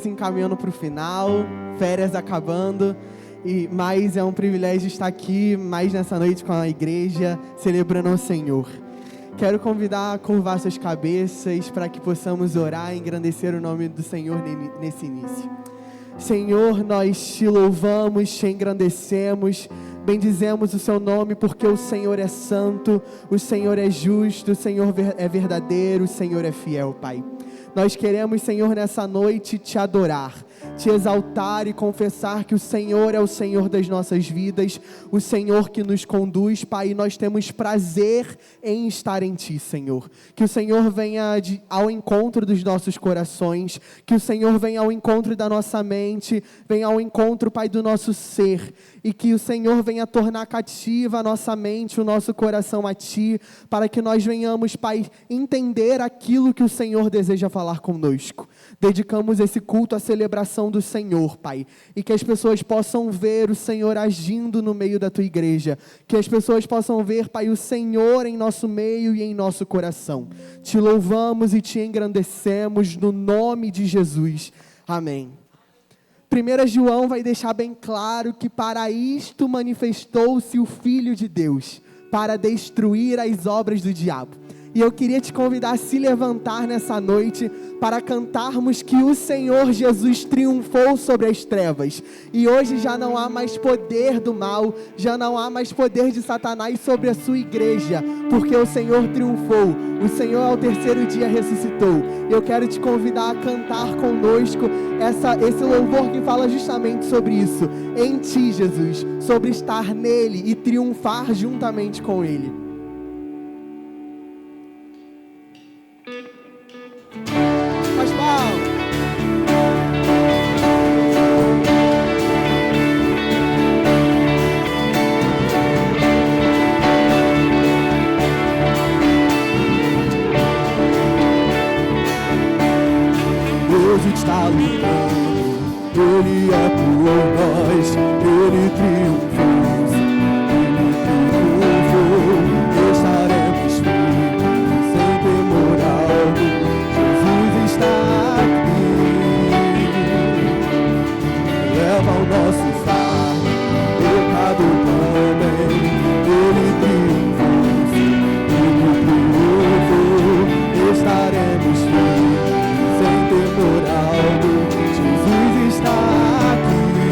Encaminhando para o final, férias acabando, mas é um privilégio estar aqui mais nessa noite com a igreja, celebrando ao Senhor. Quero convidar a curvar suas cabeças para que possamos orar e engrandecer o nome do Senhor nesse início. Senhor, nós te louvamos, te engrandecemos, bendizemos o seu nome porque o Senhor é santo, o Senhor é justo, o Senhor é verdadeiro, o Senhor é fiel, Pai. Nós queremos, Senhor, nessa noite te adorar, te exaltar e confessar que o Senhor é o Senhor das nossas vidas, o Senhor que nos conduz, Pai, e nós temos prazer em estar em Ti, Senhor. Que o Senhor venha ao encontro dos nossos corações, que o Senhor venha ao encontro da nossa mente, venha ao encontro, Pai, do nosso ser, e que o Senhor venha tornar cativa a nossa mente, o nosso coração a Ti, para que nós venhamos, Pai, entender aquilo que o Senhor deseja falar conosco. Dedicamos esse culto à celebração do Senhor, Pai, e que as pessoas possam ver o Senhor agindo no meio da Tua igreja, que as pessoas possam ver, Pai, o Senhor em nosso meio e em nosso coração. Te louvamos e te engrandecemos no nome de Jesus. Amém. 1 João vai deixar bem claro que para isto manifestou-se o Filho de Deus, para destruir as obras do diabo. E eu queria te convidar a se levantar nessa noite para cantarmos que o Senhor Jesus triunfou sobre as trevas. E hoje já não há mais poder do mal, já não há mais poder de Satanás sobre a sua igreja, porque o Senhor triunfou. O Senhor ao terceiro dia ressuscitou. Eu quero te convidar a cantar conosco esse louvor que fala justamente sobre isso. Em Ti, Jesus, sobre estar nele e triunfar juntamente com Ele. Está lutando, Ele é por nós, Ele triunfou, estaremos firmes, sem temor algum, Jesus está aqui, leva o nosso fardo, pecado também, Ele triunfou, estaremos firmes. Sem temor algum, Jesus está aqui.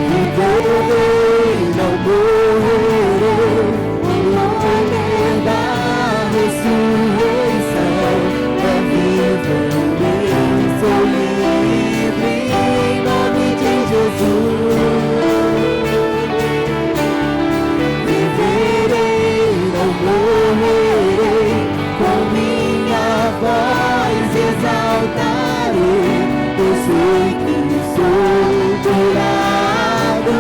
E também não morrerei, o poder da ressurreição é viver. Sou livre em nome de Jesus. Viverei, não morrerei, com minha voz exaltarei, eu sei que sou curado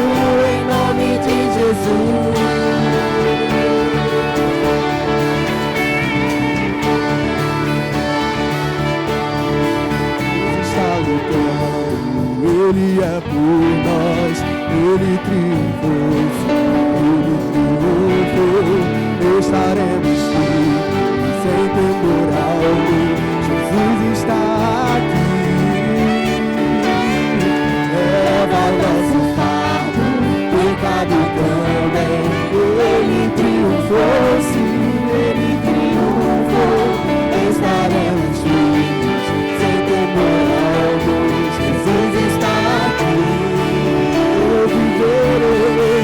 em nome de Jesus. Deus está lutando, Ele é por nós, Ele triunfou, estaremos firmes, sem temor algum, Jesus está aqui. Leva o nosso fardo, pecado também, Ele triunfou, sim, Ele triunfou, estaremos firmes, sem temor algum, Jesus está aqui. Eu viverei,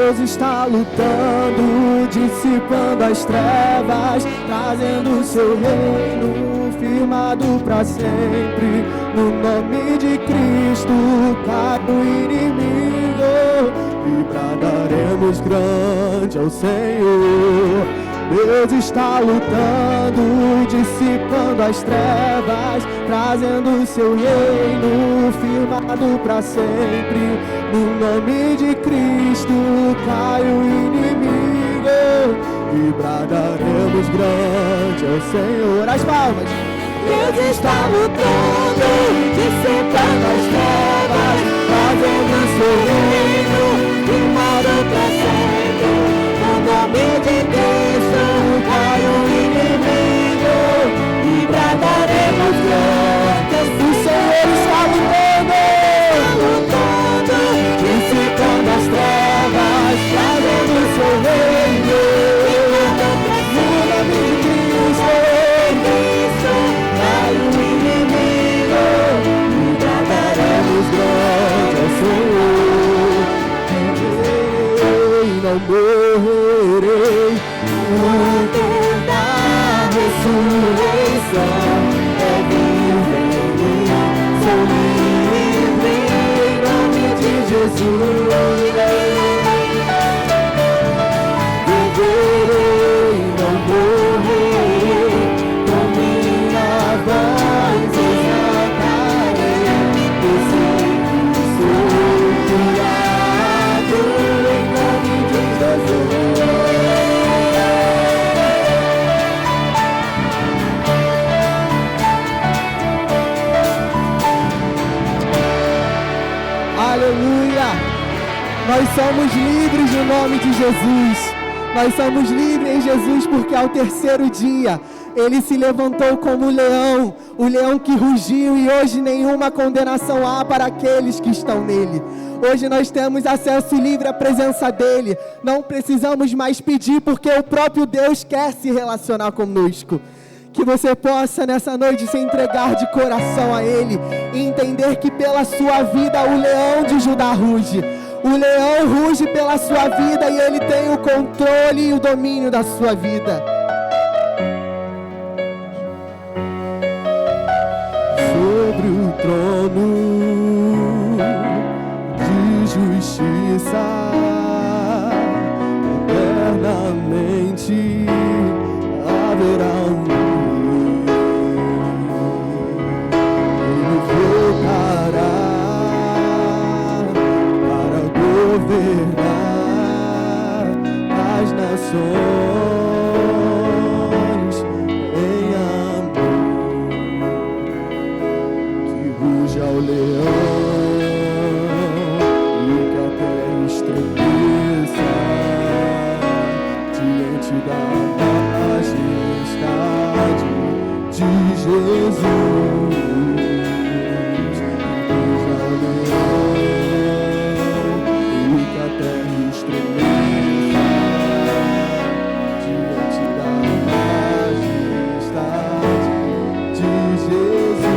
Deus está lutando, dissipando as trevas, trazendo o seu reino, firmado para sempre. No nome de Cristo cai o inimigo e bradaremos grande ao Senhor. Deus está lutando, dissipando as trevas, trazendo o seu reino, firmado para sempre. No nome de Cristo cai o inimigo e bradaremos grande ao Senhor. As palmas. Deus está lutando, dissipando as trevas, trazendo o seu reino, firmado para sempre. No nome de Cristo cai o inimigo e bradaremos grandes. O Senhor está lutando, dissipando as trevas, trazendo o seu reino, firmado para sempre. No nome de Cristo cai o inimigo e bradaremos grandes ao Senhor. não morrerei. O poder da ressurreição é vivo em mim. Sou livre em nome de Jesus. Viverei, não morrerei. Com minha voz exaltarei. Eu sei que sou criado em nome de Jesus. Aleluia! Nós somos livres no nome de Jesus. Nós somos livres em Jesus porque ao terceiro dia Ele se levantou como o leão que rugiu, e hoje nenhuma condenação há para aqueles que estão nele. Hoje nós temos acesso livre à presença dEle. Não precisamos mais pedir porque o próprio Deus quer se relacionar conosco. Que você possa nessa noite se entregar de coração a Ele e entender que pela sua vida o leão de Judá ruge. O leão ruge pela sua vida e Ele tem o controle e o domínio da sua vida. Sobre o trono de justiça, eternamente haverá um rei. Ele voltará para governar as nações em amor. Que ruja o leão e que a terra estremeça diante da majestade de Jesus. Ruja o leão e que a terra estremeça diante da majestade de Jesus.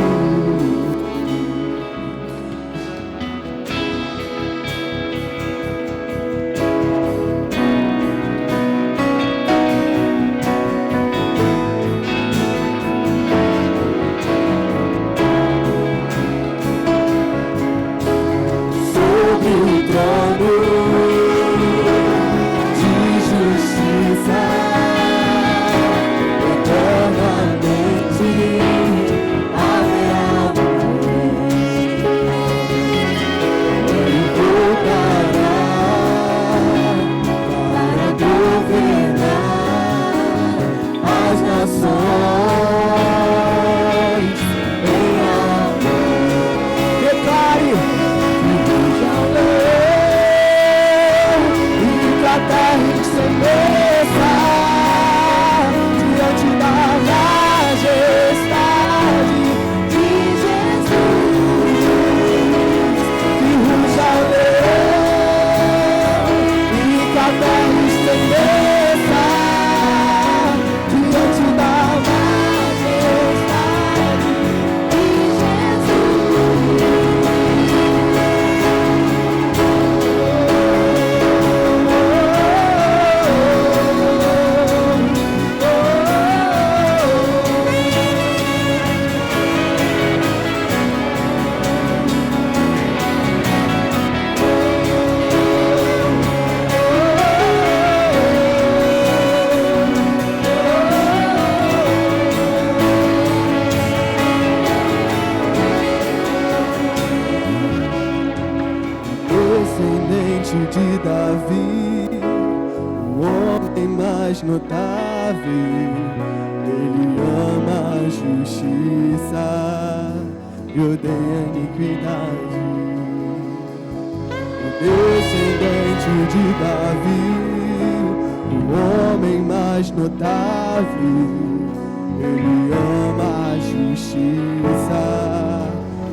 mais notável. Ele ama a justiça e odeia a iniquidade. O descendente de Davi, o homem mais notável, ele ama a justiça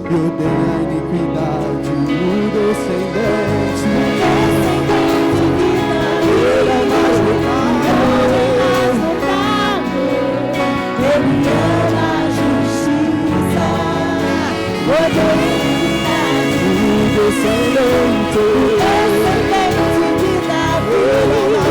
e odeia a iniquidade. O descendente de Davi, ele é o mais notável, ele ama a justiça e odeia a iniquidade. O descendente de Davi, ele é o mais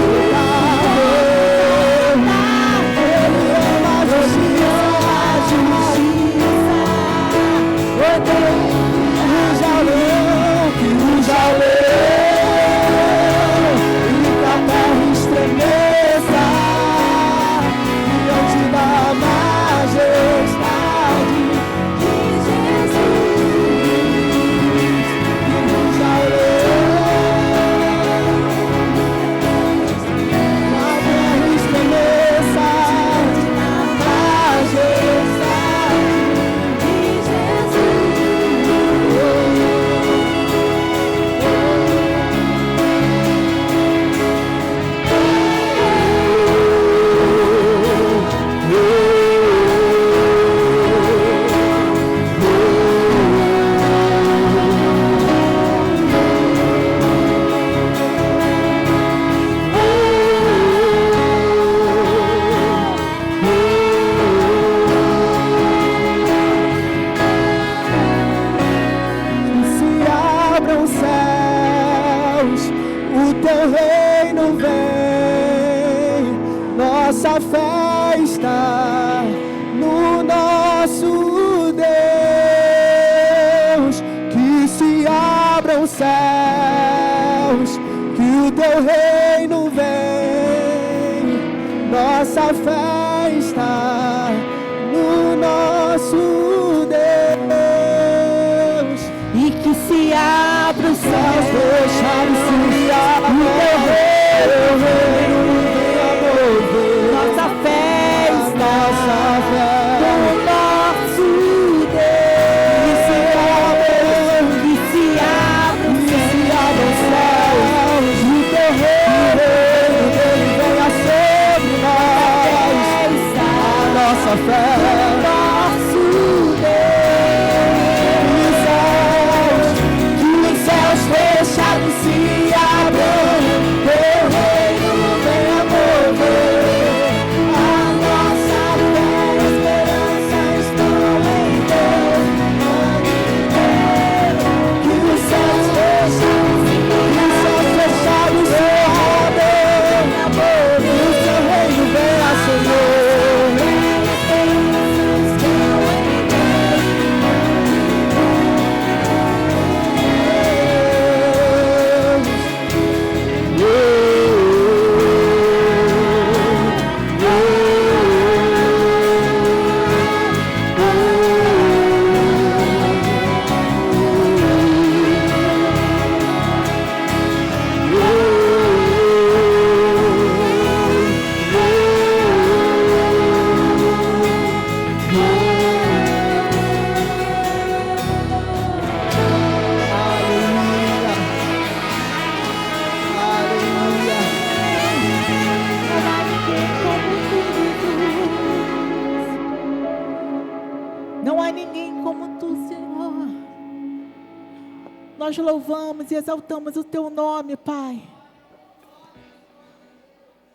Nós louvamos e exaltamos o Teu nome, Pai.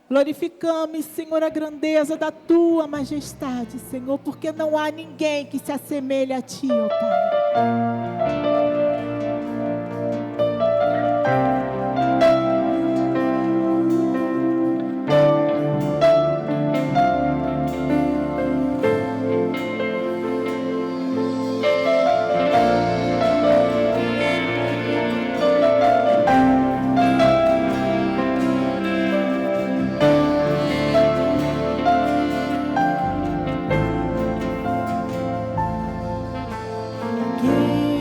Glorificamos, Senhor, a grandeza da Tua majestade, Senhor, porque não há ninguém que se assemelhe a Ti, ó Pai. Quem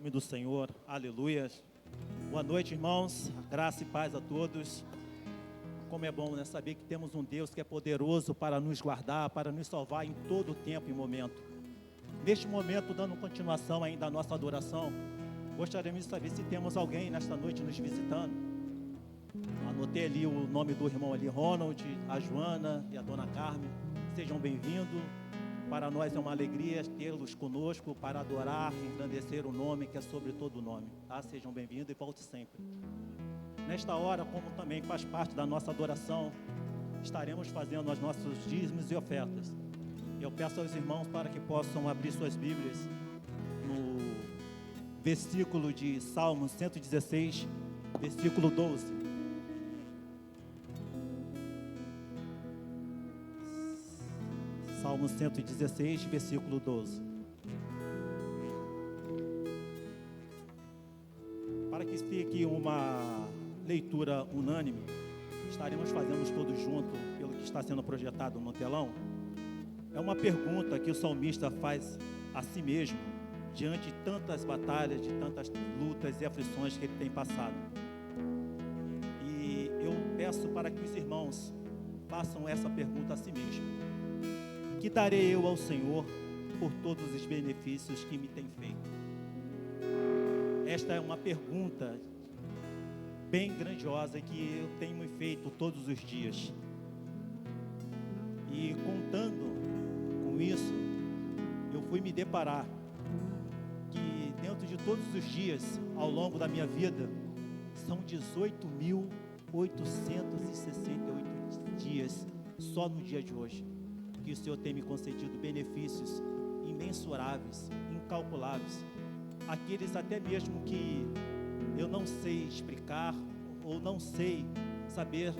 nome do Senhor, aleluia. Boa noite, irmãos, graça e paz a todos. Como é bom, né, saber que temos um Deus que é poderoso para nos guardar, para nos salvar em todo tempo e momento. Neste momento, dando continuação ainda à nossa adoração, gostaríamos de saber se temos alguém nesta noite nos visitando. Anotei ali o nome do irmão ali, Ronald, a Joana e a dona Carmen. Sejam bem-vindos. Para nós é uma alegria tê-los conosco para adorar e engrandecer o nome que é sobre todo o nome. Tá? Sejam bem-vindos e volte sempre. Nesta hora, como também faz parte da nossa adoração, estaremos fazendo os nossos dízimos e ofertas. Eu peço aos irmãos para que possam abrir suas Bíblias no versículo de Salmo 116, versículo 12. Salmo 116, versículo 12. Para que fique uma leitura unânime, estaremos fazendo todos juntos, pelo que está sendo projetado no telão. É uma pergunta que o salmista faz a si mesmo, diante de tantas batalhas, de tantas lutas e aflições que ele tem passado. E eu peço para que os irmãos façam essa pergunta a si mesmo. Que darei eu ao Senhor por todos os benefícios que me tem feito? Esta é uma pergunta bem grandiosa que eu tenho me feito todos os dias. E contando com isso, eu fui me deparar que dentro de todos os dias, ao longo da minha vida, são 18.868 dias só no dia de hoje, que o Senhor tem me concedido benefícios imensuráveis, incalculáveis, aqueles até mesmo que eu não sei explicar ou não sei saber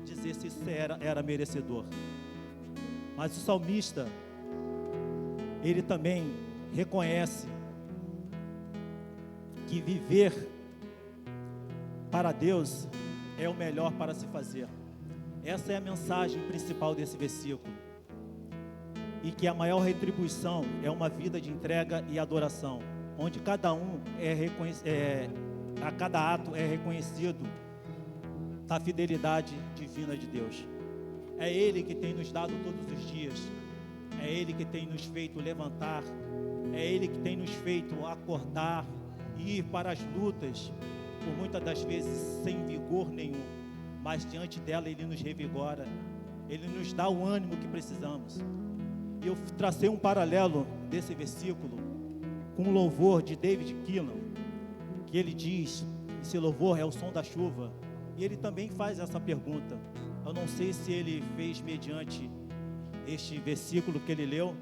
dizer se isso era merecedor. Mas o salmista, ele também reconhece que viver para Deus é o melhor para se fazer. Essa é a mensagem principal desse versículo. E que a maior retribuição é uma vida de entrega e adoração, onde cada um a cada ato é reconhecido a fidelidade divina de Deus. É Ele que tem nos dado todos os dias, é Ele que tem nos feito levantar, é Ele que tem nos feito acordar e ir para as lutas, por muitas das vezes sem vigor nenhum, mas diante dela Ele nos revigora, Ele nos dá o ânimo que precisamos. Eu tracei um paralelo desse versículo com o louvor de David Keelan, que ele diz, esse louvor é o som da chuva, e ele também faz essa pergunta. Eu não sei se ele fez mediante este versículo que ele leu,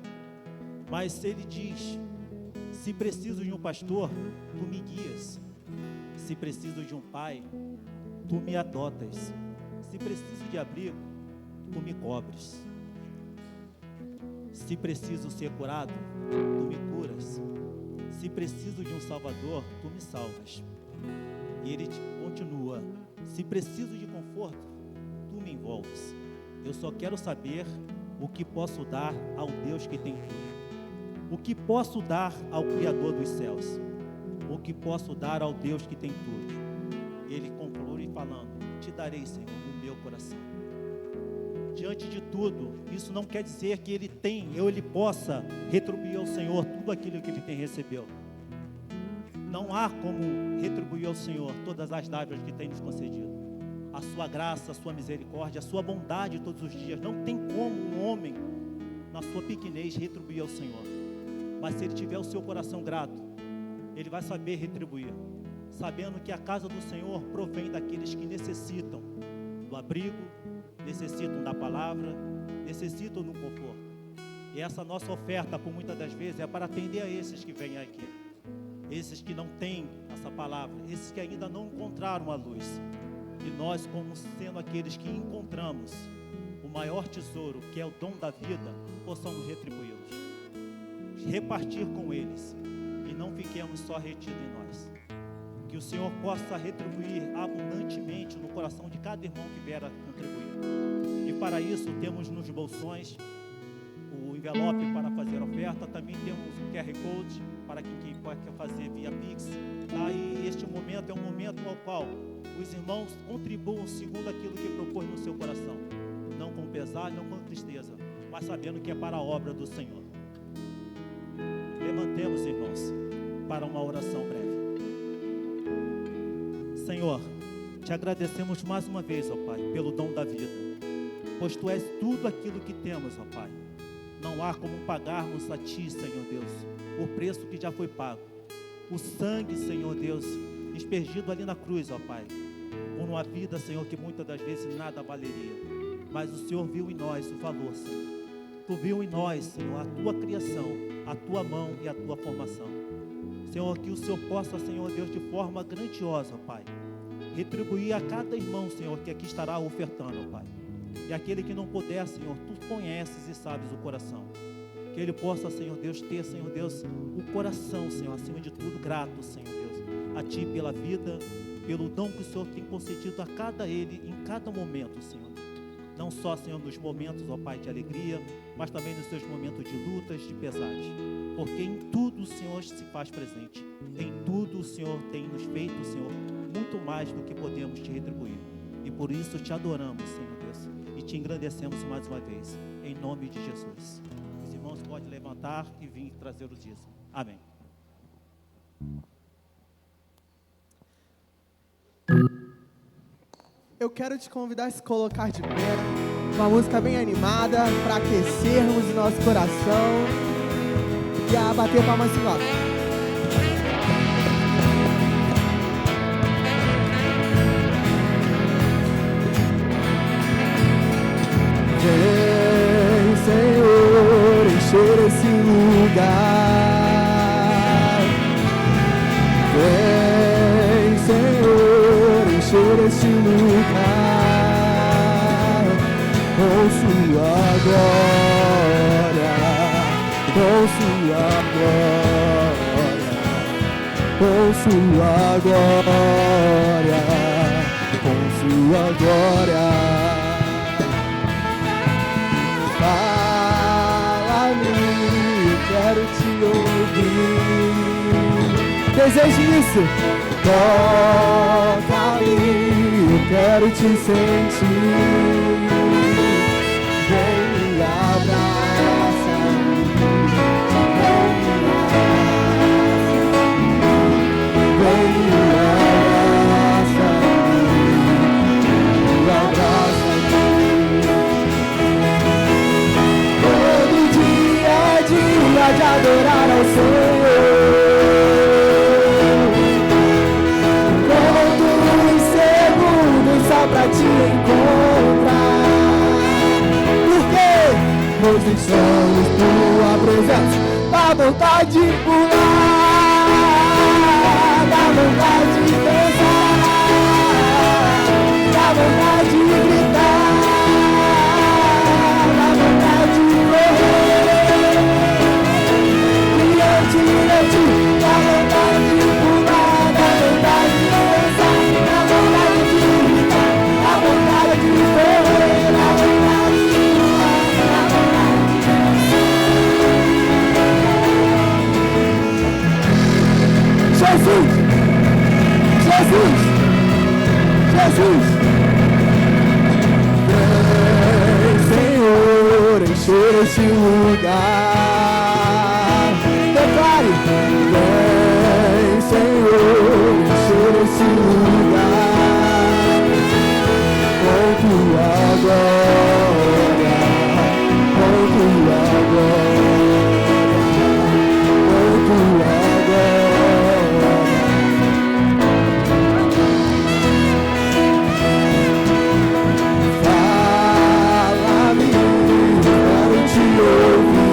mas ele diz: se preciso de um pastor, tu me guias; se preciso de um pai, tu me adotas; se preciso de abrigo, tu me cobres; se preciso ser curado, tu me curas; se preciso de um salvador, tu me salvas. E ele continua: se preciso de conforto, tu me envolves. Eu só quero saber o que posso dar ao Deus que tem tudo. O que posso dar ao Criador dos céus? O que posso dar ao Deus que tem tudo? Ele conclui falando: te darei, Senhor, o meu coração. Diante de tudo, isso não quer dizer que ele possa retribuir ao Senhor tudo aquilo que ele tem recebido. Não há como retribuir ao Senhor todas as dádivas que tem nos concedido. A sua graça, a sua misericórdia, a sua bondade todos os dias. Não tem como um homem, na sua pequenez, retribuir ao Senhor. Mas se ele tiver o seu coração grato, ele vai saber retribuir, sabendo que a casa do Senhor provém daqueles que necessitam do abrigo, necessitam da palavra, necessitam do conforto. E essa nossa oferta, por muitas das vezes, é para atender a esses que vêm aqui, esses que não têm essa palavra, esses que ainda não encontraram a luz. E nós, como sendo aqueles que encontramos o maior tesouro, que é o dom da vida, possamos retribuí-los, repartir com eles, e não fiquemos só retidos em nós. Que o Senhor possa retribuir abundantemente no coração de cada irmão que vier a contribuir. E para isso temos nos bolsões o envelope para fazer oferta. Também temos um QR Code para quem quer fazer via Pix. Tá? E este momento é um momento no qual os irmãos contribuam segundo aquilo que propôs no seu coração. Não com pesar, não com tristeza, mas sabendo que é para a obra do Senhor. Levantemos, irmãos, para uma oração breve. Senhor, te agradecemos mais uma vez, ó Pai, pelo dom da vida, pois Tu és tudo aquilo que temos, ó Pai. Não há como pagarmos a Ti, Senhor Deus, o preço que já foi pago. O sangue, Senhor Deus, desperdido ali na cruz, ó Pai, por uma vida, Senhor, que muitas das vezes nada valeria. Mas o Senhor viu em nós o valor, Senhor. Tu viu em nós, Senhor, a Tua criação, a Tua mão e a Tua formação. Senhor, que o Senhor possa, Senhor Deus, de forma grandiosa, Pai, retribuir a cada irmão, Senhor, que aqui estará ofertando, Pai. E aquele que não puder, Senhor, Tu conheces e sabes o coração. Que ele possa, Senhor Deus, ter, Senhor Deus, o coração, Senhor, acima de tudo, grato, Senhor Deus, a Ti pela vida, pelo dom que o Senhor tem concedido a cada ele, em cada momento, Senhor. Não só, Senhor, nos momentos, ó Pai, de alegria, mas também nos seus momentos de lutas, de pesares. Porque em tudo o Senhor se faz presente. Em tudo o Senhor tem nos feito, Senhor, muito mais do que podemos te retribuir. E por isso te adoramos, Senhor Deus, e te engrandecemos mais uma vez, em nome de Jesus. Os irmãos podem levantar e vir trazer o dízimo. Amém. Eu quero te convidar a se colocar de pé, uma música bem animada, para aquecermos o nosso coração e a bater palmas em lado. Vem, Senhor, encher esse lugar. Vem, Senhor, encher esse lugar com sua glória, com sua glória, com sua glória, com sua glória. Fala-me, eu quero te ouvir. Deseje isso. Toca-me, eu quero te sentir. Vem me abraça, vem me abraça, me abraça. Todo dia é dia de adorar ao Senhor. Só pra te encontrar. Porque nós deixamos tua presença. Dá vontade de pular, dá vontade de dançar, dá vontade de gritar, dá vontade de correr. Diante, dá vontade de pular, dá vontade de dançar, dá vontade de Jesus, Jesus, Jesus. Vem, Senhor, encher esse lugar. Declare. Vem, Senhor, encher esse lugar com tua glória, com tua glória, com tua glória. Fala-me, quero te ouvir.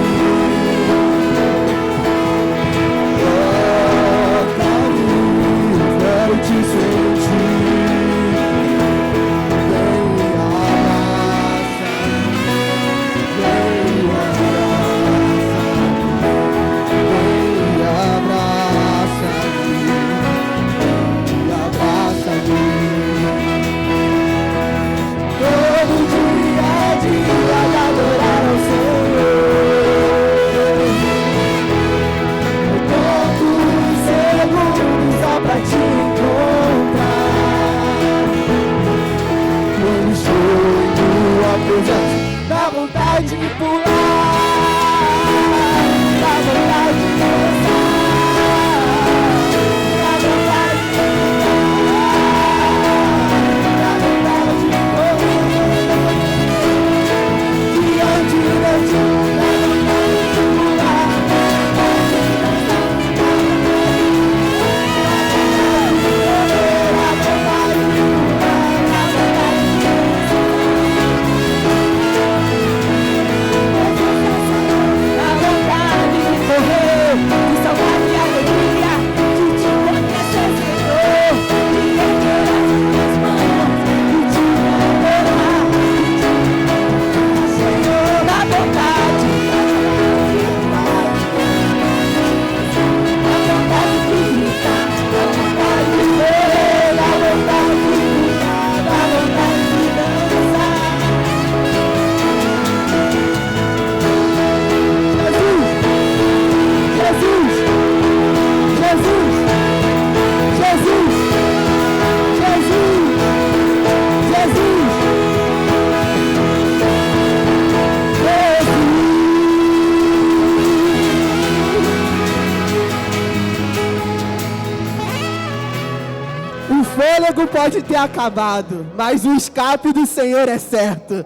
fôlego pode ter acabado, mas o escape do Senhor é certo.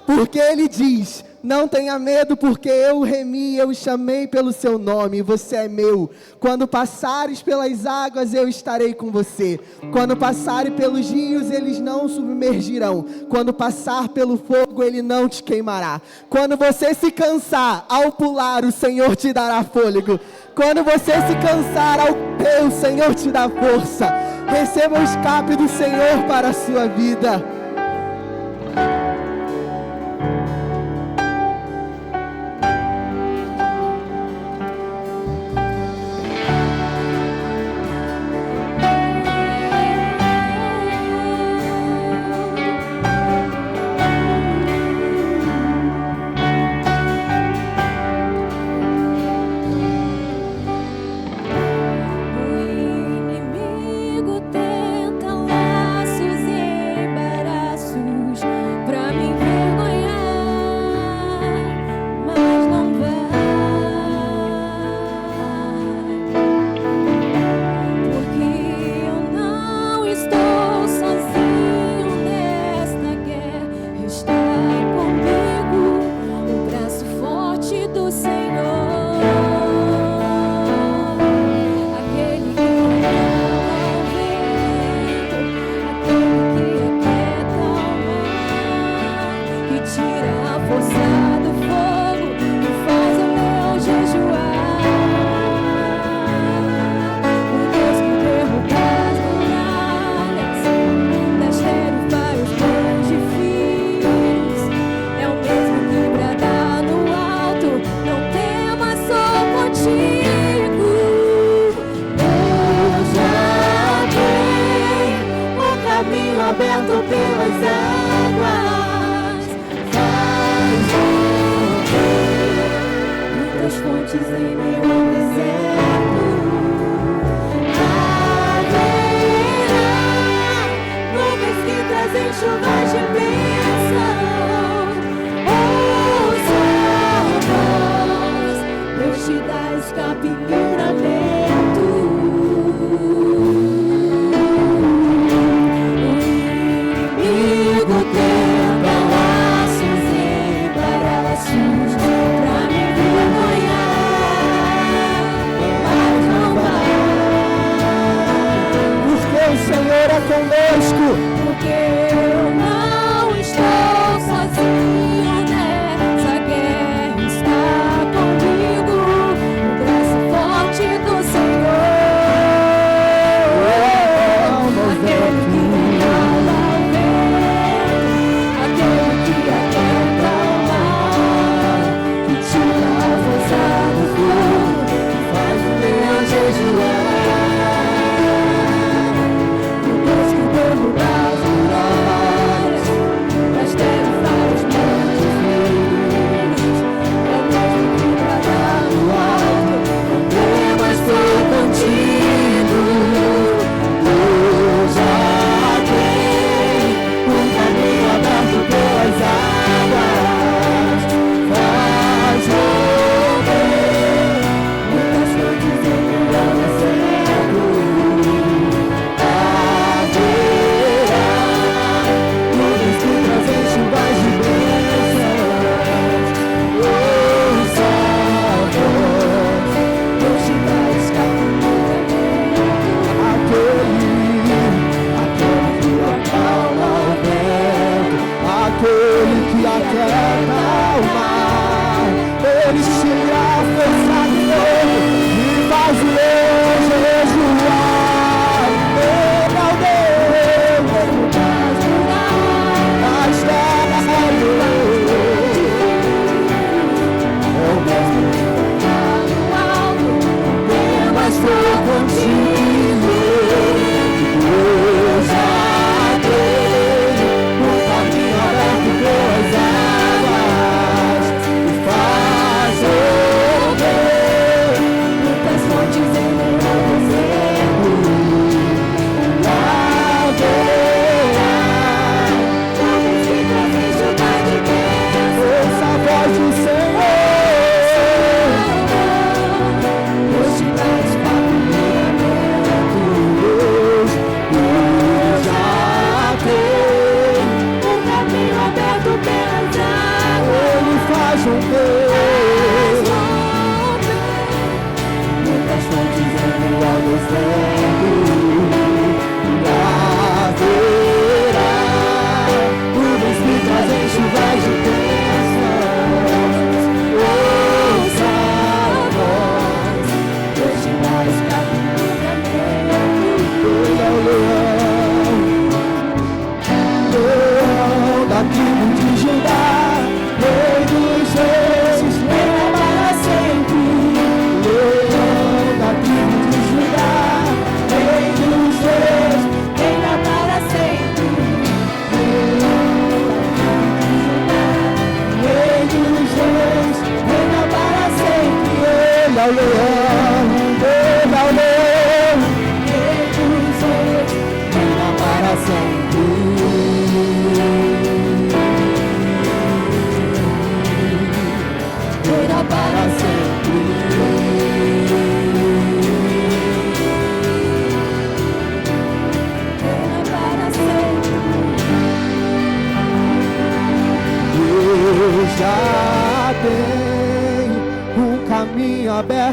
Porque Ele diz: não tenha medo, porque eu o remi, eu o chamei pelo seu nome, você é meu. Quando passares pelas águas, eu estarei com você. Quando passares pelos rios, eles não submergirão. Quando passar pelo fogo, ele não te queimará. Quando você se cansar ao pular, o Senhor te dará fôlego. Quando você se cansar ao correr, o Senhor te dá força. Receba o escape do Senhor para a sua vida. O inimigo tenta laços e embaraços.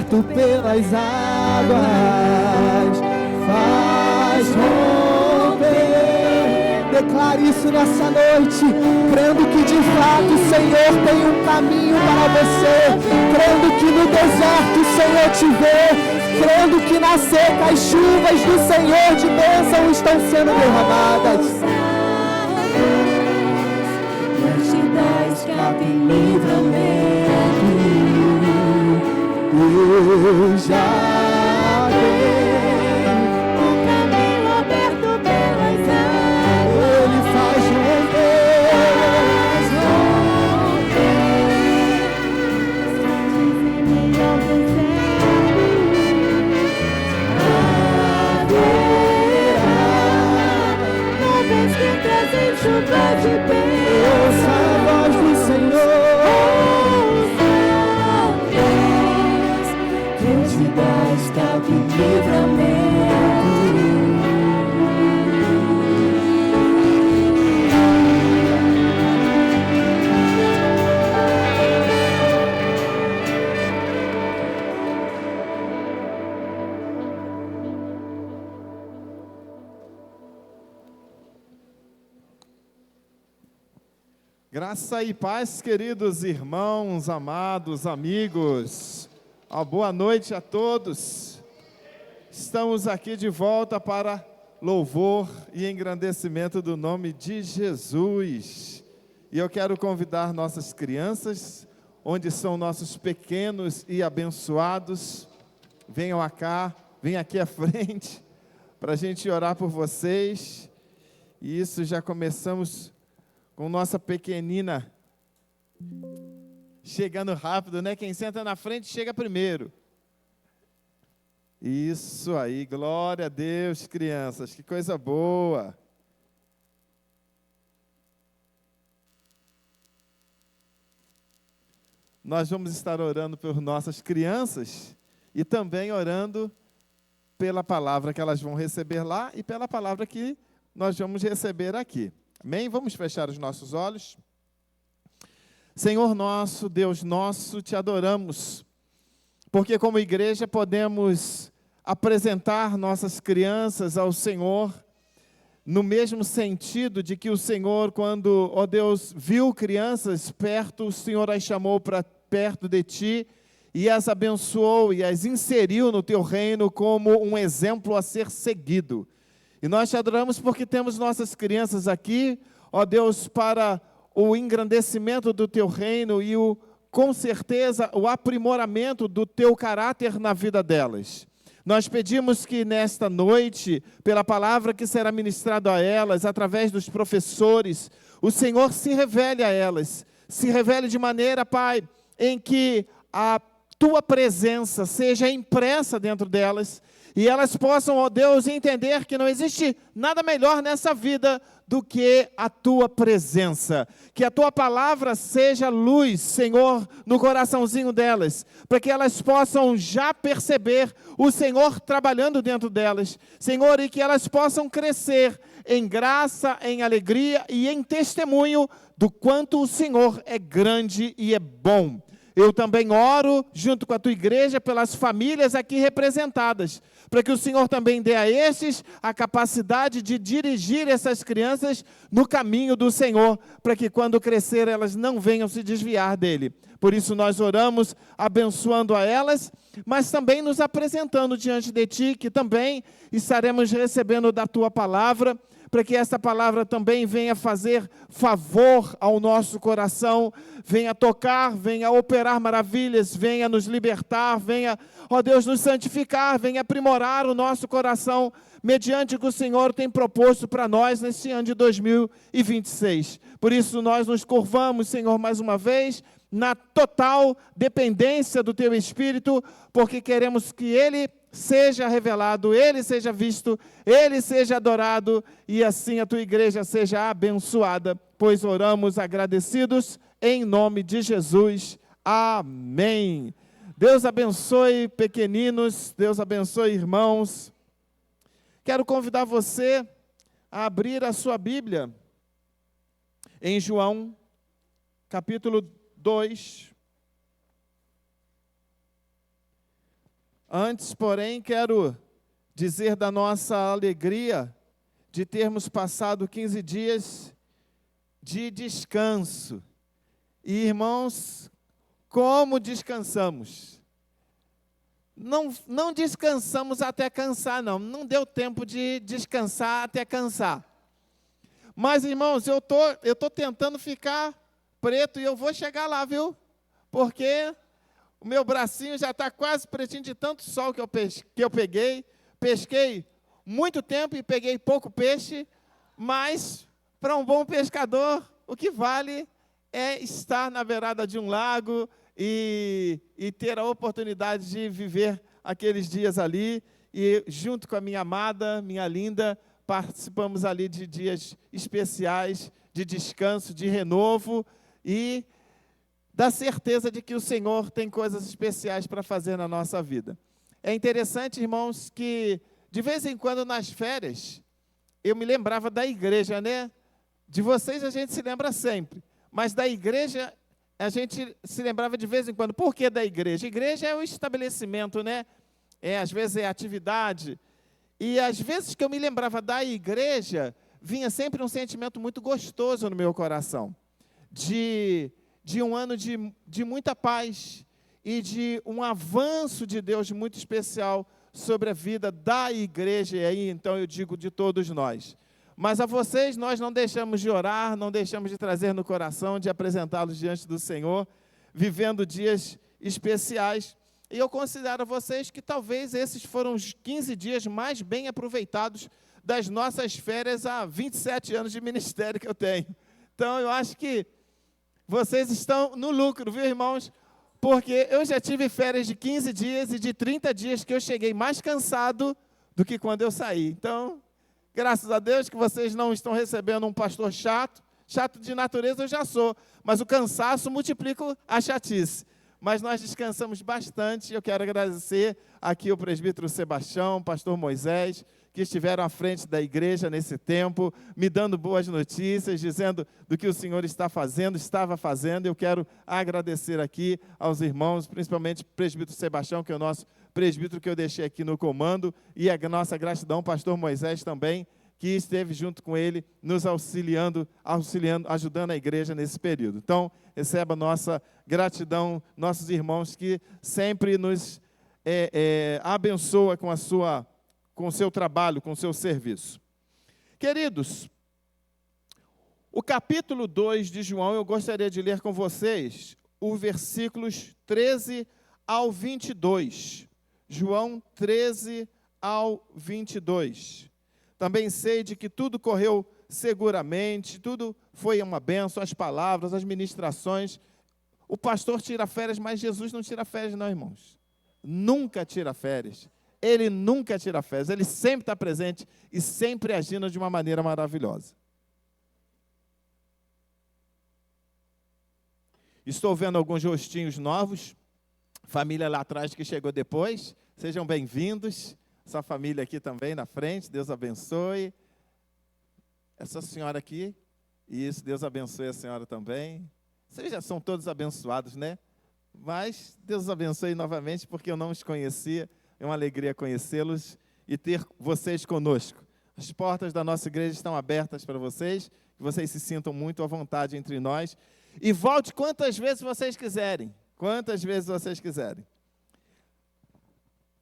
aberto pelas águas, faz romper. Declare isso nessa noite, crendo que de fato o Senhor tem um caminho para você, crendo que no deserto o Senhor te vê, crendo que na seca as chuvas do Senhor de bênção estão sendo derramadas. Te dá escape e livramento. Eu já tenho um caminho aberto pelas águas. Ele faz Nuvens que trazem chuva de bênção. ouça a voz do Senhor. Deus te dá escape e livramento. Graça e paz, queridos irmãos, amados, amigos. Uma boa noite a todos. Estamos aqui de volta para louvor e engrandecimento do nome de Jesus. E eu quero convidar nossas crianças, onde são nossos pequenos e abençoados, venham cá, venham aqui à frente, para a gente orar por vocês. E isso já começamos com nossa pequenina chegando rápido, né? Quem senta na frente chega primeiro. Isso aí, glória a Deus, crianças, que coisa boa. Nós vamos estar orando por nossas crianças e também orando pela palavra que elas vão receber lá e pela palavra que nós vamos receber aqui. Amém? Vamos fechar os nossos olhos. Senhor nosso, Deus nosso, te adoramos, porque como igreja podemos apresentar nossas crianças ao Senhor, no mesmo sentido de que o Senhor, quando, ó Deus, viu crianças perto, o Senhor as chamou para perto de ti e as abençoou e as inseriu no teu reino como um exemplo a ser seguido. E nós te adoramos porque temos nossas crianças aqui, ó Deus, para o engrandecimento do teu reino e com certeza o aprimoramento do teu caráter na vida delas. Nós pedimos que nesta noite, pela palavra que será ministrada a elas, através dos professores, o Senhor se revele a elas, se revele de maneira, Pai, em que a tua presença seja impressa dentro delas, e elas possam, ó Deus, entender que não existe nada melhor nessa vida do que a tua presença. Que a tua palavra seja luz, Senhor, no coraçãozinho delas, para que elas possam já perceber o Senhor trabalhando dentro delas, Senhor, e que elas possam crescer em graça, em alegria e em testemunho do quanto o Senhor é grande e é bom. Eu também oro, junto com a tua igreja, pelas famílias aqui representadas, para que o Senhor também dê a estes a capacidade de dirigir essas crianças no caminho do Senhor, para que quando crescer elas não venham se desviar dele. Por isso nós oramos, abençoando a elas, mas também nos apresentando diante de ti, que também estaremos recebendo da tua palavra, para que essa palavra também venha fazer favor ao nosso coração, venha tocar, venha operar maravilhas, venha nos libertar, venha, ó Deus, nos santificar, venha aprimorar o nosso coração, mediante o que o Senhor tem proposto para nós nesse ano de 2026. Por isso nós nos curvamos, Senhor, mais uma vez, na total dependência do Teu Espírito, porque queremos que Ele seja revelado, Ele seja visto, Ele seja adorado, e assim a Tua igreja seja abençoada, pois oramos agradecidos, em nome de Jesus. Amém. Deus abençoe pequeninos, Deus abençoe irmãos. Quero convidar você a abrir a sua Bíblia em João, capítulo 2, Antes, porém, quero dizer da nossa alegria de termos passado 15 dias de descanso. E, irmãos, como descansamos? Não descansamos até cansar, não. Não deu tempo de descansar até cansar. Mas, irmãos, eu tô tentando ficar preto e eu vou chegar lá, viu? Porque o meu bracinho já está quase pretinho de tanto sol que eu peguei. Pesquei muito tempo e peguei pouco peixe, mas para um bom pescador, o que vale é estar na beirada de um lago e ter a oportunidade de viver aqueles dias ali. E junto com a minha amada, minha linda, participamos ali de dias especiais, de descanso, de renovo e da certeza de que o Senhor tem coisas especiais para fazer na nossa vida. É interessante, irmãos, que de vez em quando nas férias, eu me lembrava da igreja, né? De vocês a gente se lembra sempre, mas da igreja a gente se lembrava de vez em quando. Por que da igreja? Igreja é o estabelecimento, né? Às vezes é atividade. E às vezes que eu me lembrava da igreja, vinha sempre um sentimento muito gostoso no meu coração. De um ano de muita paz e de um avanço de Deus muito especial sobre a vida da igreja, e aí então eu digo de todos nós. Mas a vocês nós não deixamos de orar, não deixamos de trazer no coração, de apresentá-los diante do Senhor, vivendo dias especiais. E eu considero a vocês que talvez esses foram os 15 dias mais bem aproveitados das nossas férias há 27 anos de ministério que eu tenho. Então eu acho que vocês estão no lucro, viu, irmãos? Porque eu já tive férias de 15 dias e de 30 dias que eu cheguei mais cansado do que quando eu saí. Então, graças a Deus que vocês não estão recebendo um pastor chato. Chato de natureza eu já sou, mas o cansaço multiplica a chatice. Mas nós descansamos bastante. Eu quero agradecer aqui o presbítero Sebastião, o pastor Moisés, que estiveram à frente da igreja nesse tempo, me dando boas notícias, dizendo do que o Senhor estava fazendo. Eu quero agradecer aqui aos irmãos, principalmente o presbítero Sebastião, que é o nosso presbítero que eu deixei aqui no comando, e a nossa gratidão ao pastor Moisés também, que esteve junto com ele, nos auxiliando, ajudando a igreja nesse período. Então, receba a nossa gratidão, nossos irmãos que sempre nos abençoa com o seu trabalho, com o seu serviço. Queridos, o capítulo 2 de João, eu gostaria de ler com vocês os versículos 13 ao 22. João 13 ao 22. Também sei de que tudo correu seguramente, tudo foi uma bênção, as palavras, as ministrações. O pastor tira férias, mas Jesus não tira férias não, irmãos. Nunca tira férias. Ele nunca tira férias, ele sempre está presente e sempre agindo de uma maneira maravilhosa. Estou vendo alguns rostinhos novos, família lá atrás que chegou depois, sejam bem-vindos. Essa família aqui também na frente, Deus abençoe. Essa senhora aqui, isso, Deus abençoe a senhora também. Vocês já são todos abençoados, né? Mas Deus abençoe novamente, porque eu não os conhecia. É uma alegria conhecê-los e ter vocês conosco. As portas da nossa igreja estão abertas para vocês, que vocês se sintam muito à vontade entre nós. E volte quantas vezes vocês quiserem. Quantas vezes vocês quiserem.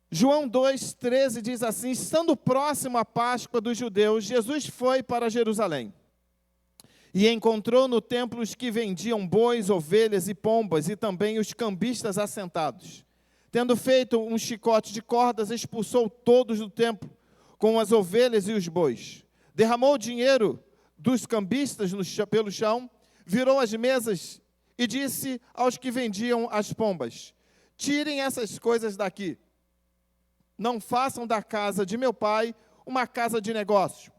João 2,13 diz assim: estando próximo à Páscoa dos judeus, Jesus foi para Jerusalém. E encontrou no templo os que vendiam bois, ovelhas e pombas, e também os cambistas assentados. Tendo feito um chicote de cordas, expulsou todos do templo, com as ovelhas e os bois. Derramou o dinheiro dos cambistas pelo chão, virou as mesas e disse aos que vendiam as pombas: tirem essas coisas daqui. Não façam da casa de meu pai uma casa de negócio.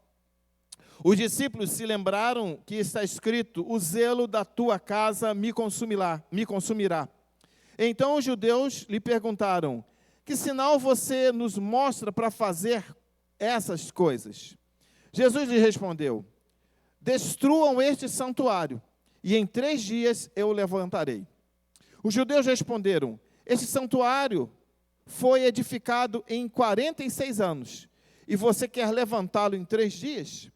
Os discípulos se lembraram que está escrito: o zelo da tua casa me consumirá. Então os judeus lhe perguntaram: que sinal você nos mostra para fazer essas coisas? Jesus lhe respondeu: destruam este santuário, e em 3 dias eu o levantarei. Os judeus responderam: este santuário foi edificado em 46 anos, e você quer levantá-lo em 3 dias?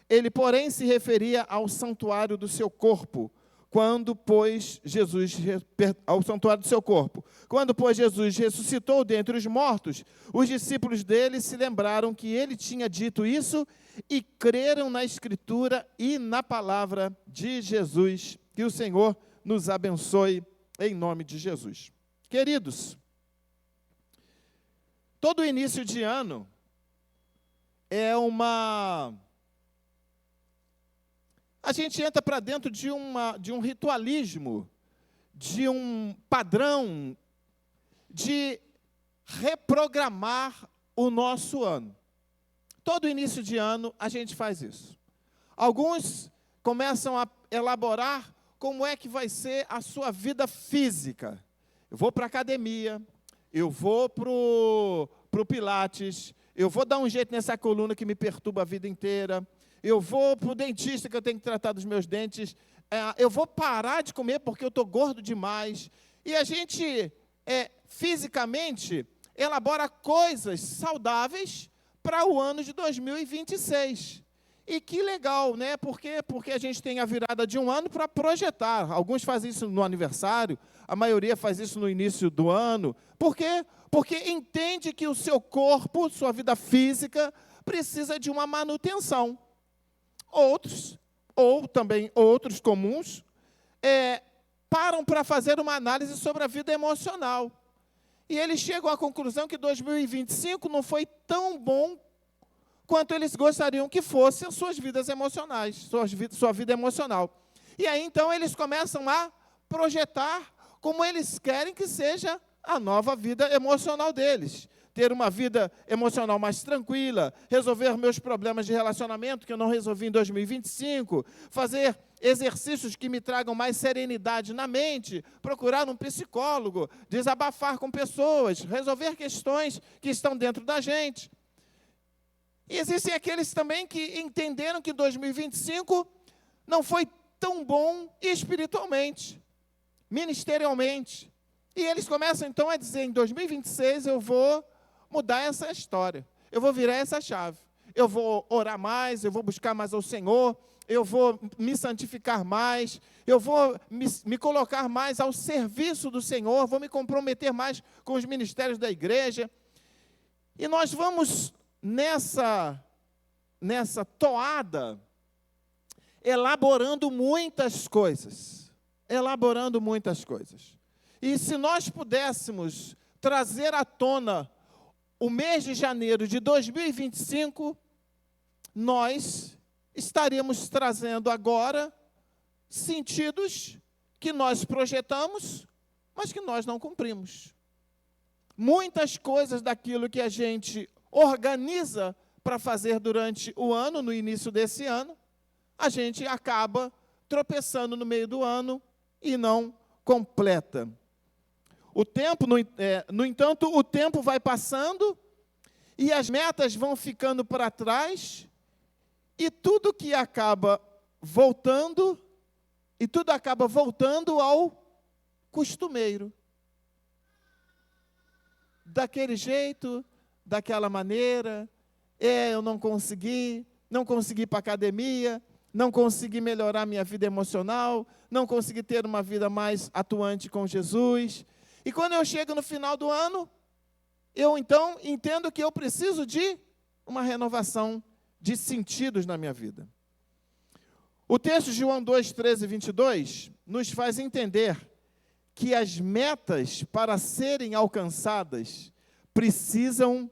Ele, porém, se referia ao santuário do seu corpo, quando, pois, Jesus ressuscitou dentre os mortos, os discípulos dele se lembraram que ele tinha dito isso e creram na Escritura e na palavra de Jesus. Que o Senhor nos abençoe em nome de Jesus. Queridos, todo início de ano é a gente entra para dentro de um ritualismo, de um padrão de reprogramar o nosso ano. Todo início de ano a gente faz isso. Alguns começam a elaborar como é que vai ser a sua vida física. Eu vou para a academia, eu vou para o Pilates, eu vou dar um jeito nessa coluna que me perturba a vida inteira, eu vou para o dentista que eu tenho que tratar dos meus dentes, eu vou parar de comer porque eu estou gordo demais. E a gente, fisicamente, elabora coisas saudáveis para o ano de 2026. E que legal, né? Porque a gente tem a virada de um ano para projetar. Alguns fazem isso no aniversário, a maioria faz isso no início do ano. Por quê? Porque entende que o seu corpo, sua vida física, precisa de uma manutenção. Outros, ou também outros comuns, param para fazer uma análise sobre a vida emocional. E eles chegam à conclusão que 2025 não foi tão bom quanto eles gostariam que fosse as suas vidas emocionais, sua vida emocional. E aí, então, eles começam a projetar como eles querem que seja a nova vida emocional deles. Ter uma vida emocional mais tranquila, resolver meus problemas de relacionamento que eu não resolvi em 2025, fazer exercícios que me tragam mais serenidade na mente, procurar um psicólogo, desabafar com pessoas, resolver questões que estão dentro da gente. E existem aqueles também que entenderam que 2025 não foi tão bom espiritualmente, ministerialmente. E eles começam então a dizer, em 2026 eu vou mudar essa história, eu vou virar essa chave, eu vou orar mais, eu vou buscar mais ao Senhor, eu vou me santificar mais, eu vou me colocar mais ao serviço do Senhor, vou me comprometer mais com os ministérios da igreja. E nós vamos nessa toada, elaborando muitas coisas. E se nós pudéssemos trazer à tona o mês de janeiro de 2025, nós estaríamos trazendo agora sentidos que nós projetamos, mas que nós não cumprimos. Muitas coisas daquilo que a gente organiza para fazer durante o ano, no início desse ano, a gente acaba tropeçando no meio do ano e não completa. O tempo, no entanto, o tempo vai passando e as metas vão ficando para trás e tudo acaba voltando ao costumeiro. Daquele jeito, daquela maneira, eu não consegui ir para a academia, não consegui melhorar minha vida emocional, não consegui ter uma vida mais atuante com Jesus. E quando eu chego no final do ano, eu então entendo que eu preciso de uma renovação de sentidos na minha vida. O texto de João 2, 13 e 22 nos faz entender que as metas para serem alcançadas precisam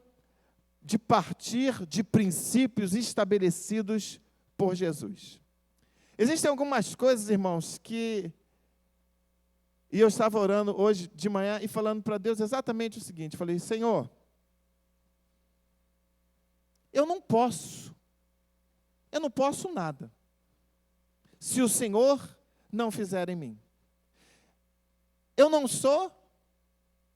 de partir de princípios estabelecidos por Jesus. Existem algumas coisas, irmãos, E eu estava orando hoje de manhã e falando para Deus exatamente o seguinte, falei, Senhor, eu não posso nada, se o Senhor não fizer em mim. Eu não sou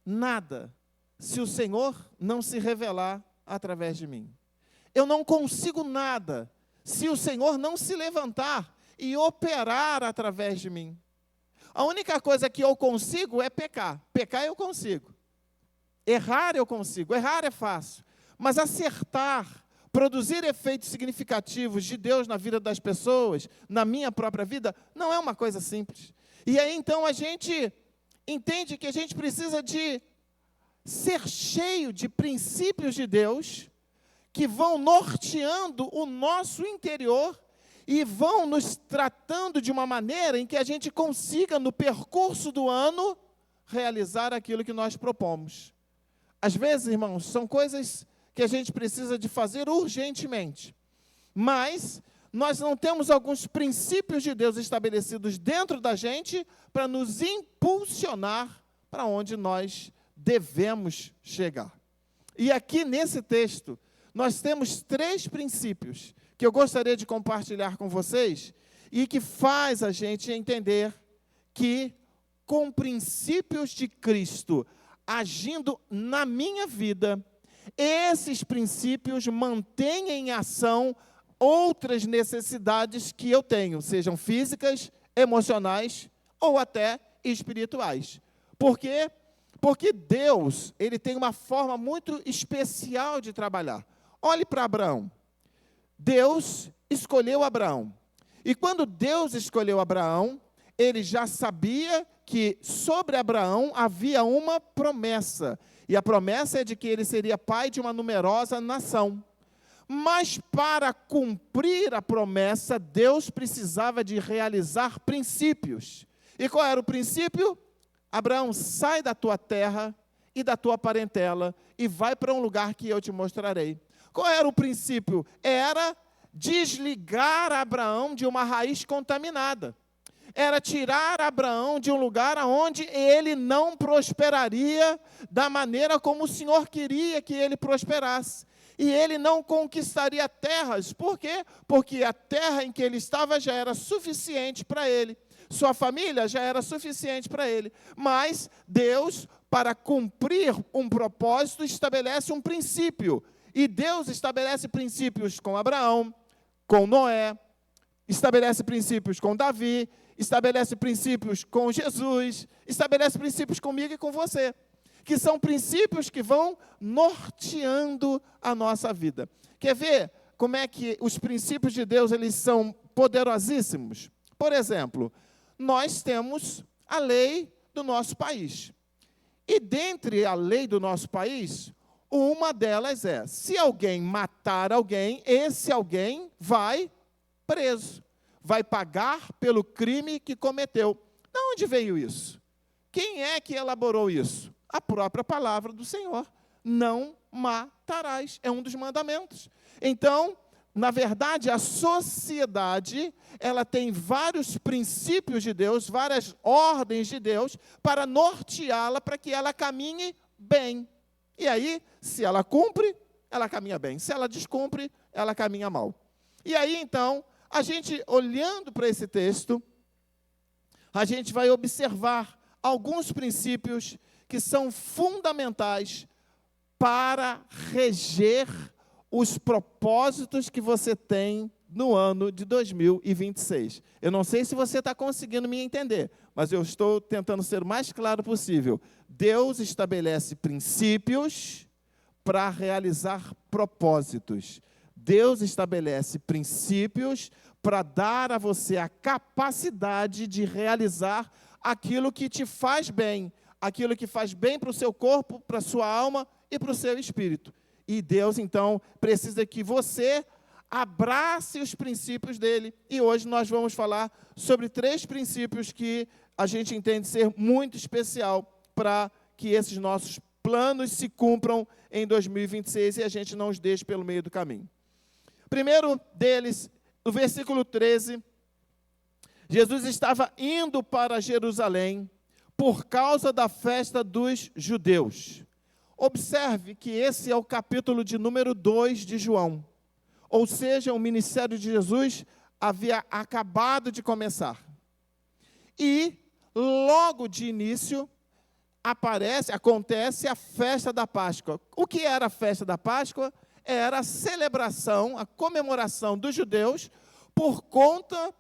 nada, se o Senhor não se revelar através de mim. Eu não consigo nada, se o Senhor não se levantar e operar através de mim. A única coisa que eu consigo é pecar. Pecar eu consigo. Errar eu consigo, errar é fácil. Mas acertar, produzir efeitos significativos de Deus na vida das pessoas, na minha própria vida, não é uma coisa simples. E aí, então, a gente entende que a gente precisa de ser cheio de princípios de Deus que vão norteando o nosso interior e vão nos tratando de uma maneira em que a gente consiga, no percurso do ano, realizar aquilo que nós propomos. Às vezes, irmãos, são coisas que a gente precisa de fazer urgentemente, mas nós não temos alguns princípios de Deus estabelecidos dentro da gente para nos impulsionar para onde nós devemos chegar. E aqui nesse texto, nós temos 3 princípios que eu gostaria de compartilhar com vocês e que faz a gente entender que, com princípios de Cristo agindo na minha vida, esses princípios mantêm em ação outras necessidades que eu tenho, sejam físicas, emocionais ou até espirituais. Por quê? Porque Deus, ele tem uma forma muito especial de trabalhar. Olhe para Abraão. Deus escolheu Abraão. E quando Deus escolheu Abraão, ele já sabia que sobre Abraão havia uma promessa. E a promessa é de que ele seria pai de uma numerosa nação. Mas para cumprir a promessa, Deus precisava de realizar princípios. E qual era o princípio? Abraão, sai da tua terra e da tua parentela e vai para um lugar que eu te mostrarei. Qual era o princípio? Era desligar Abraão de uma raiz contaminada. Era tirar Abraão de um lugar onde ele não prosperaria da maneira como o Senhor queria que ele prosperasse. E ele não conquistaria terras. Por quê? Porque a terra em que ele estava já era suficiente para ele. Sua família já era suficiente para ele. Mas Deus, para cumprir um propósito, estabelece um princípio. E Deus estabelece princípios com Abraão, com Noé, estabelece princípios com Davi, estabelece princípios com Jesus, estabelece princípios comigo e com você, que são princípios que vão norteando a nossa vida. Quer ver como é que os princípios de Deus eles são poderosíssimos? Por exemplo, nós temos a lei do nosso país. E dentre a lei do nosso país, uma delas é, se alguém matar alguém, esse alguém vai preso. Vai pagar pelo crime que cometeu. De onde veio isso? Quem é que elaborou isso? A própria palavra do Senhor. Não matarás. É um dos mandamentos. Então, na verdade, a sociedade, ela tem vários princípios de Deus, várias ordens de Deus, para norteá-la, para que ela caminhe bem. E aí, se ela cumpre, ela caminha bem. Se ela descumpre, ela caminha mal. E aí, então, a gente, olhando para esse texto, a gente vai observar alguns princípios que são fundamentais para reger os propósitos que você tem no ano de 2026. Eu não sei se você está conseguindo me entender, mas eu estou tentando ser o mais claro possível. Deus estabelece princípios para realizar propósitos. Deus estabelece princípios para dar a você a capacidade de realizar aquilo que te faz bem, aquilo que faz bem para o seu corpo, para a sua alma e para o seu espírito. E Deus, então, precisa que você abrace os princípios dele. E hoje nós vamos falar sobre 3 princípios que a gente entende ser muito especial para que esses nossos planos se cumpram em 2026 e a gente não os deixe pelo meio do caminho. Primeiro deles, no versículo 13, Jesus estava indo para Jerusalém por causa da festa dos judeus. Observe que esse é o capítulo de número 2 de João. Ou seja, o ministério de Jesus havia acabado de começar. E, logo de início, acontece a festa da Páscoa. O que era a festa da Páscoa? Era a celebração, a comemoração dos judeus por conta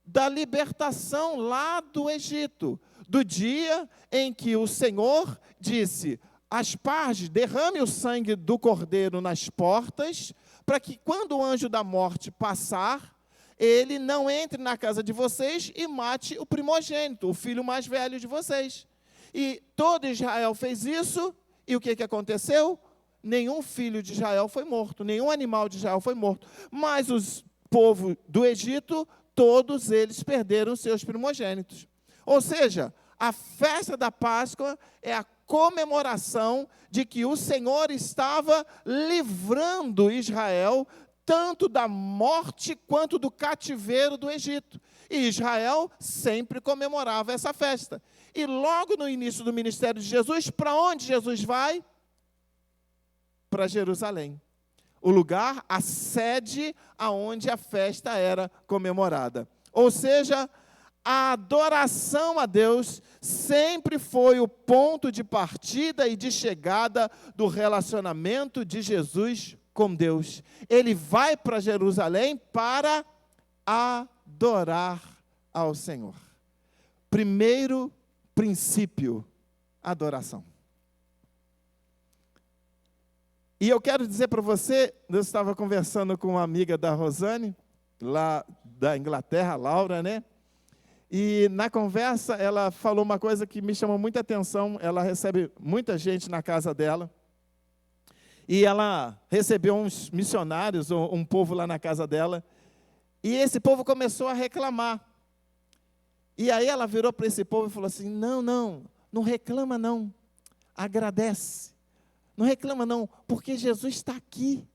da libertação lá do Egito, do dia em que o Senhor disse: asparge, derrame o sangue do cordeiro nas portas, para que quando o anjo da morte passar, ele não entre na casa de vocês e mate o primogênito, o filho mais velho de vocês. E todo Israel fez isso, e o que aconteceu? Nenhum filho de Israel foi morto, nenhum animal de Israel foi morto. Mas os povos do Egito, todos eles perderam seus primogênitos. Ou seja, a festa da Páscoa é a comemoração de que o Senhor estava livrando Israel tanto da morte quanto do cativeiro do Egito. E Israel sempre comemorava essa festa. E logo no início do ministério de Jesus, para onde Jesus vai? Para Jerusalém. O lugar, a sede aonde a festa era comemorada. Ou seja, a adoração a Deus sempre foi o ponto de partida e de chegada do relacionamento de Jesus com Deus. Ele vai para Jerusalém para adorar ao Senhor. Primeiro princípio, adoração. E eu quero dizer para você, eu estava conversando com uma amiga da Rosane, lá da Inglaterra, Laura, né? E na conversa ela falou uma coisa que me chamou muita atenção. Ela recebe muita gente na casa dela. E ela recebeu uns missionários, um povo lá na casa dela. E esse povo começou a reclamar. E aí ela virou para esse povo e falou assim: não reclama não, agradece. Não reclama não, porque Jesus está aqui.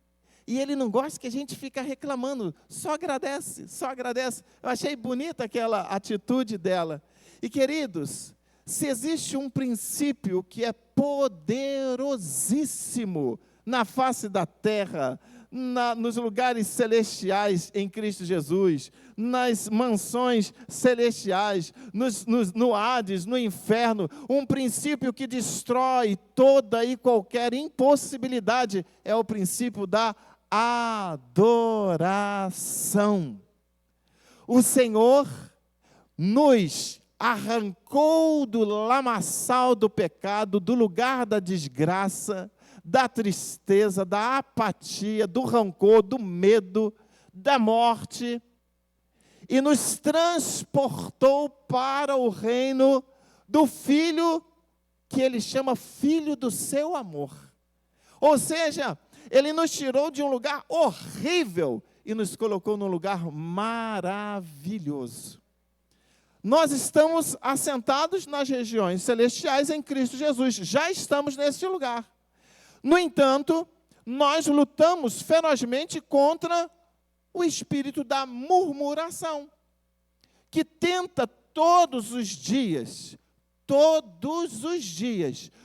E Ele não gosta que a gente fique reclamando, só agradece, só agradece. Eu achei bonita aquela atitude dela. E queridos, se existe um princípio que é poderosíssimo na face da terra, nos lugares celestiais em Cristo Jesus, nas mansões celestiais, no Hades, no inferno, um princípio que destrói toda e qualquer impossibilidade, é o princípio da adoração. O Senhor nos arrancou do lamaçal do pecado, do lugar da desgraça, da tristeza, da apatia, do rancor, do medo, da morte, e nos transportou para o reino do Filho, que Ele chama Filho do seu amor. Ou seja, Ele nos tirou de um lugar horrível e nos colocou num lugar maravilhoso. Nós estamos assentados nas regiões celestiais em Cristo Jesus, já estamos nesse lugar. No entanto, nós lutamos ferozmente contra o espírito da murmuração, que tenta todos os dias,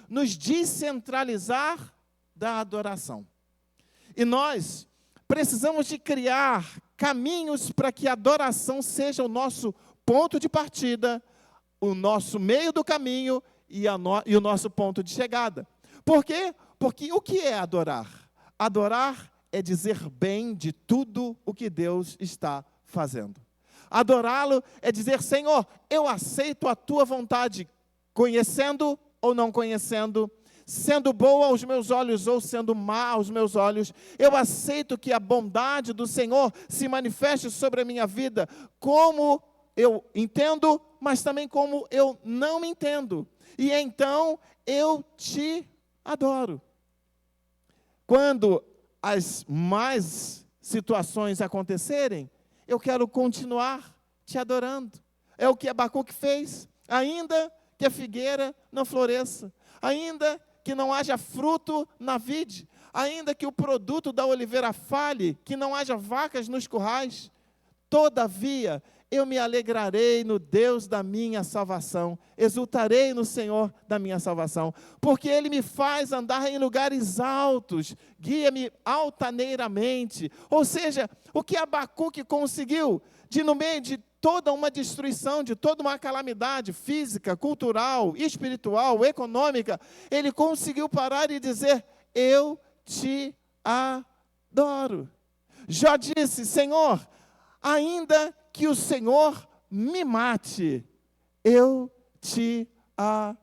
nos descentralizar da adoração. E nós precisamos de criar caminhos para que a adoração seja o nosso ponto de partida, o nosso meio do caminho e o nosso ponto de chegada. Por quê? Porque o que é adorar? Adorar é dizer bem de tudo o que Deus está fazendo. Adorá-lo é dizer: Senhor, eu aceito a tua vontade, conhecendo ou não conhecendo, sendo boa aos meus olhos ou sendo má aos meus olhos. Eu aceito que a bondade do Senhor se manifeste sobre a minha vida, como eu entendo, mas também como eu não entendo. E então eu te adoro. Quando as más situações acontecerem, eu quero continuar te adorando. É o que Abacuque fez. Ainda que a figueira não floresça, ainda que não haja fruto na vide, ainda que o produto da oliveira falhe, que não haja vacas nos currais, todavia eu me alegrarei no Deus da minha salvação, exultarei no Senhor da minha salvação, porque Ele me faz andar em lugares altos, guia-me altaneiramente. Ou seja, o que Abacuque conseguiu, no meio de toda uma destruição, de toda uma calamidade física, cultural, espiritual, econômica, ele conseguiu parar e dizer: eu te adoro. Jó disse: Senhor, ainda que o Senhor me mate, eu te adorarei.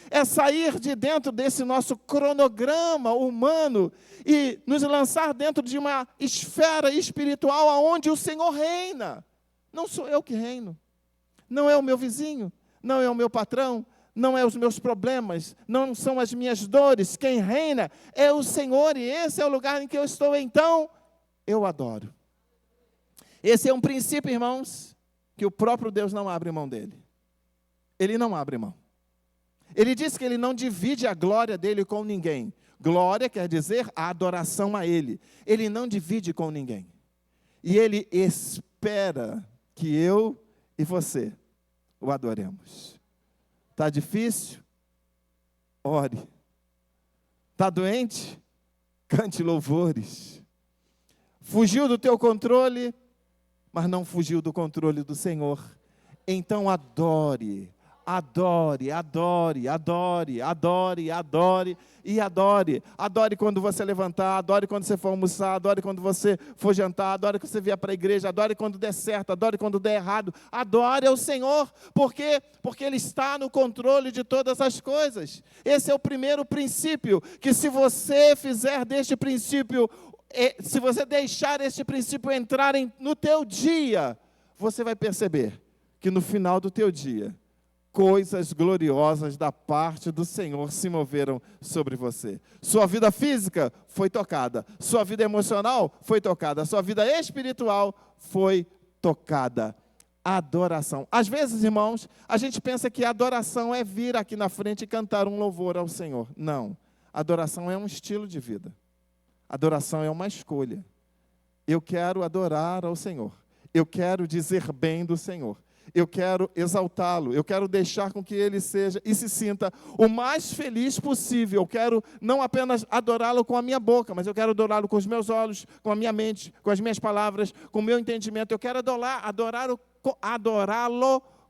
é sair de dentro desse nosso cronograma humano e nos lançar dentro de uma esfera espiritual aonde o Senhor reina. Não sou eu que reino, não é o meu vizinho, não é o meu patrão, não é os meus problemas, não são as minhas dores. Quem reina é o Senhor, e esse é o lugar em que eu estou, então eu adoro. Esse é um princípio, irmãos, que o próprio Deus não abre mão dele. Ele não abre mão. Ele diz que ele não divide a glória dele com ninguém. Glória quer dizer a adoração a ele. Ele não divide com ninguém. E ele espera que eu e você o adoremos. Está difícil? Ore. Está doente? Cante louvores. Fugiu do teu controle, mas não fugiu do controle do Senhor. Então adore, adore, adore, adore, adore, adore e adore. Adore quando você levantar, adore quando você for almoçar, adore quando você for jantar, adore quando você vier para a igreja, adore quando der certo, adore quando der errado. Adore ao Senhor. Por quê? Porque Ele está no controle de todas as coisas. Esse é o primeiro princípio, que se você fizer deste princípio, se você deixar este princípio entrar no teu dia, você vai perceber que no final do teu dia, coisas gloriosas da parte do Senhor se moveram sobre você. Sua vida física foi tocada, sua vida emocional foi tocada, sua vida espiritual foi tocada. Adoração. Às vezes, irmãos, a gente pensa que adoração é vir aqui na frente e cantar um louvor ao Senhor. Não. Adoração é um estilo de vida. Adoração é uma escolha. Eu quero adorar ao Senhor. Eu quero dizer bem do Senhor. Eu quero exaltá-lo. Eu quero deixar com que Ele seja e se sinta o mais feliz possível. Eu quero não apenas adorá-lo com a minha boca, mas eu quero adorá-lo com os meus olhos, com a minha mente, com as minhas palavras, com o meu entendimento. Eu quero adorá-lo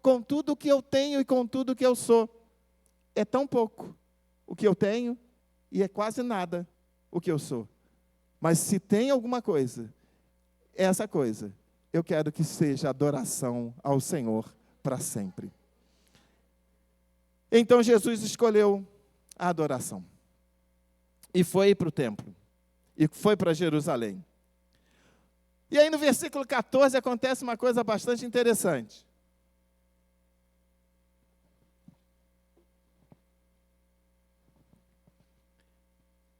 com tudo o que eu tenho e com tudo o que eu sou. É tão pouco o que eu tenho e é quase nada o que eu sou. Mas se tem alguma coisa, essa coisa, eu quero que seja adoração ao Senhor para sempre. Então Jesus escolheu a adoração. E foi para o templo. E foi para Jerusalém. E aí no versículo 14 acontece uma coisa bastante interessante.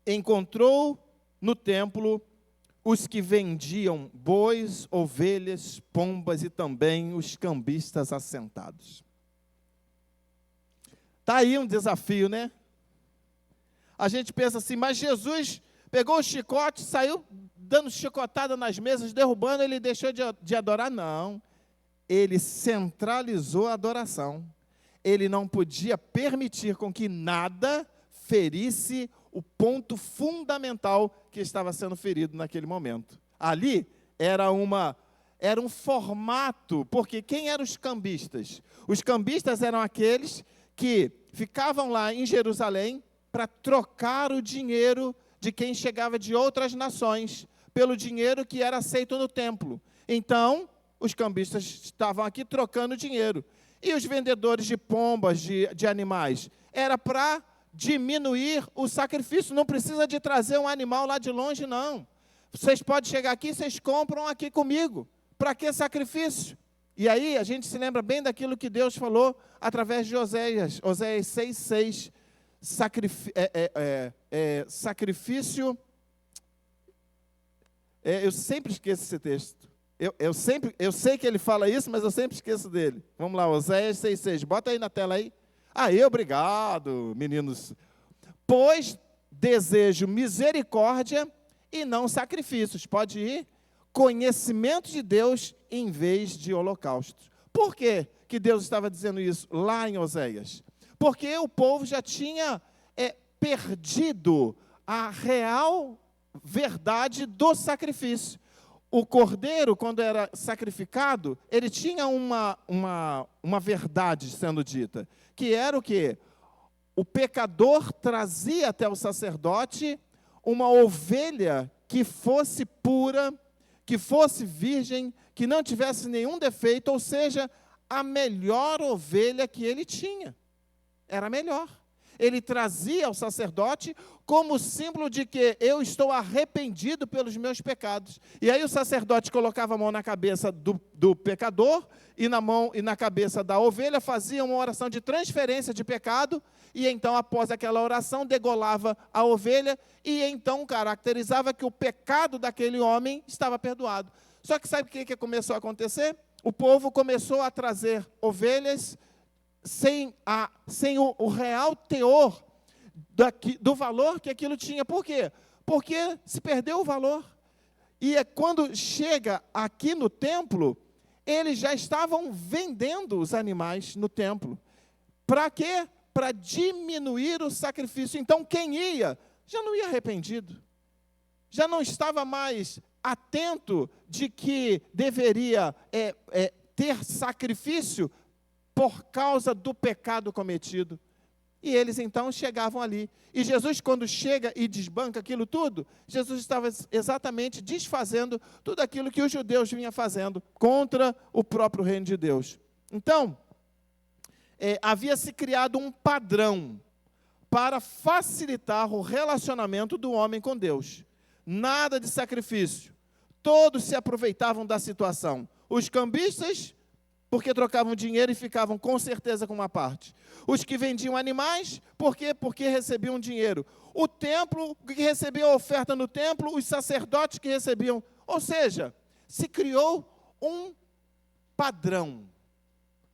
Encontrou no templo os que vendiam bois, ovelhas, pombas e também os cambistas assentados. Está aí um desafio, né? A gente pensa assim, mas Jesus pegou o chicote, saiu dando chicotada nas mesas, derrubando, ele deixou de adorar? Não. Ele centralizou a adoração. Ele não podia permitir com que nada ferisse o ponto fundamental que estava sendo ferido naquele momento. Ali era um formato, porque quem eram os cambistas? Os cambistas eram aqueles que ficavam lá em Jerusalém para trocar o dinheiro de quem chegava de outras nações, pelo dinheiro que era aceito no templo. Então, os cambistas estavam aqui trocando dinheiro. E os vendedores de pombas, de animais, era para diminuir o sacrifício. Não precisa de trazer um animal lá de longe, não. Vocês podem chegar aqui, vocês compram aqui comigo. Para que sacrifício? E aí a gente se lembra bem daquilo que Deus falou através de Oséias. Oséias 6,6. Sacrifício. Eu sempre esqueço esse texto. Eu sei que ele fala isso, mas eu sempre esqueço dele. Vamos lá, Oséias 6,6. Bota aí na tela aí. Aí, obrigado, meninos. Pois desejo misericórdia e não sacrifícios. Pode ir? Conhecimento de Deus em vez de holocaustos. Por que que Deus estava dizendo isso lá em Oséias? Porque o povo já tinha perdido a real verdade do sacrifício. O cordeiro, quando era sacrificado, ele tinha uma verdade sendo dita, que era o quê? O pecador trazia até o sacerdote uma ovelha que fosse pura, que fosse virgem, que não tivesse nenhum defeito, ou seja, a melhor ovelha que ele tinha. Era a melhor. ele trazia ao sacerdote como símbolo de que eu estou arrependido pelos meus pecados. E aí o sacerdote colocava a mão na cabeça do pecador e na cabeça da ovelha, fazia uma oração de transferência de pecado, e então, após aquela oração, degolava a ovelha, e então caracterizava que o pecado daquele homem estava perdoado. Só que sabe o que começou a acontecer? O povo começou a trazer ovelhas sem o real teor do valor que aquilo tinha. Por quê? Porque se perdeu o valor. E quando chega aqui no templo, eles já estavam vendendo os animais no templo. Para quê? Para diminuir o sacrifício. Então, quem ia, já não ia arrependido. Já não estava mais atento de que deveria ter sacrifício por causa do pecado cometido. E eles então chegavam ali. E Jesus, quando chega e desbanca aquilo tudo, Jesus estava exatamente desfazendo tudo aquilo que os judeus vinham fazendo contra o próprio reino de Deus. Então, havia se criado um padrão para facilitar o relacionamento do homem com Deus. Nada de sacrifício. Todos se aproveitavam da situação. Os cambistas, porque trocavam dinheiro e ficavam com certeza com uma parte. Os que vendiam animais, por quê? Porque recebiam dinheiro. O templo, que recebia a oferta no templo, os sacerdotes que recebiam. Ou seja, se criou um padrão.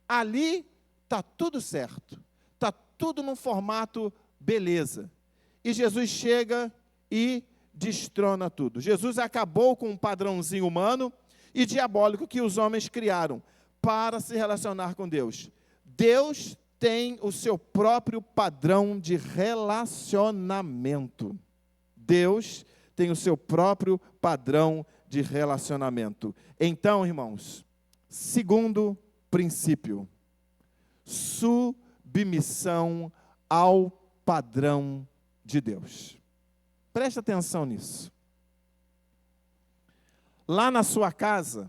Ali está tudo certo. Está tudo num formato beleza. E Jesus chega e destrona tudo. Jesus acabou com um padrãozinho humano e diabólico que os homens criaram para se relacionar com Deus. Deus tem o seu próprio padrão de relacionamento. Deus tem o seu próprio padrão de relacionamento. Então, irmãos, segundo princípio, submissão ao padrão de Deus. Preste atenção nisso. Lá na sua casa,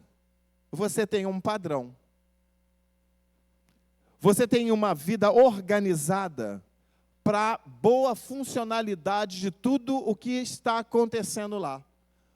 você tem um padrão. Você tem uma vida organizada para boa funcionalidade de tudo o que está acontecendo lá.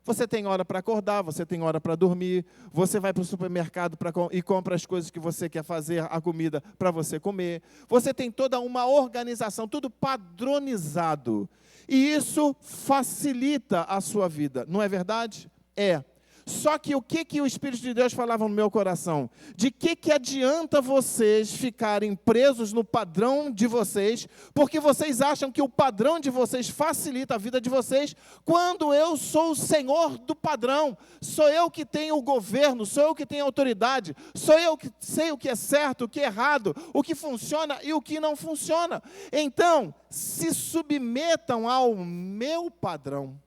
Você tem hora para acordar, você tem hora para dormir, você vai para o supermercado e compra as coisas que você quer fazer, a comida para você comer. Você tem toda uma organização, tudo padronizado. E isso facilita a sua vida, não é verdade? É. Só que o que o Espírito de Deus falava no meu coração? De que adianta vocês ficarem presos no padrão de vocês, porque vocês acham que o padrão de vocês facilita a vida de vocês, quando eu sou o Senhor do padrão, sou eu que tenho o governo, sou eu que tenho a autoridade, sou eu que sei o que é certo, o que é errado, o que funciona e o que não funciona. Então, se submetam ao meu padrão,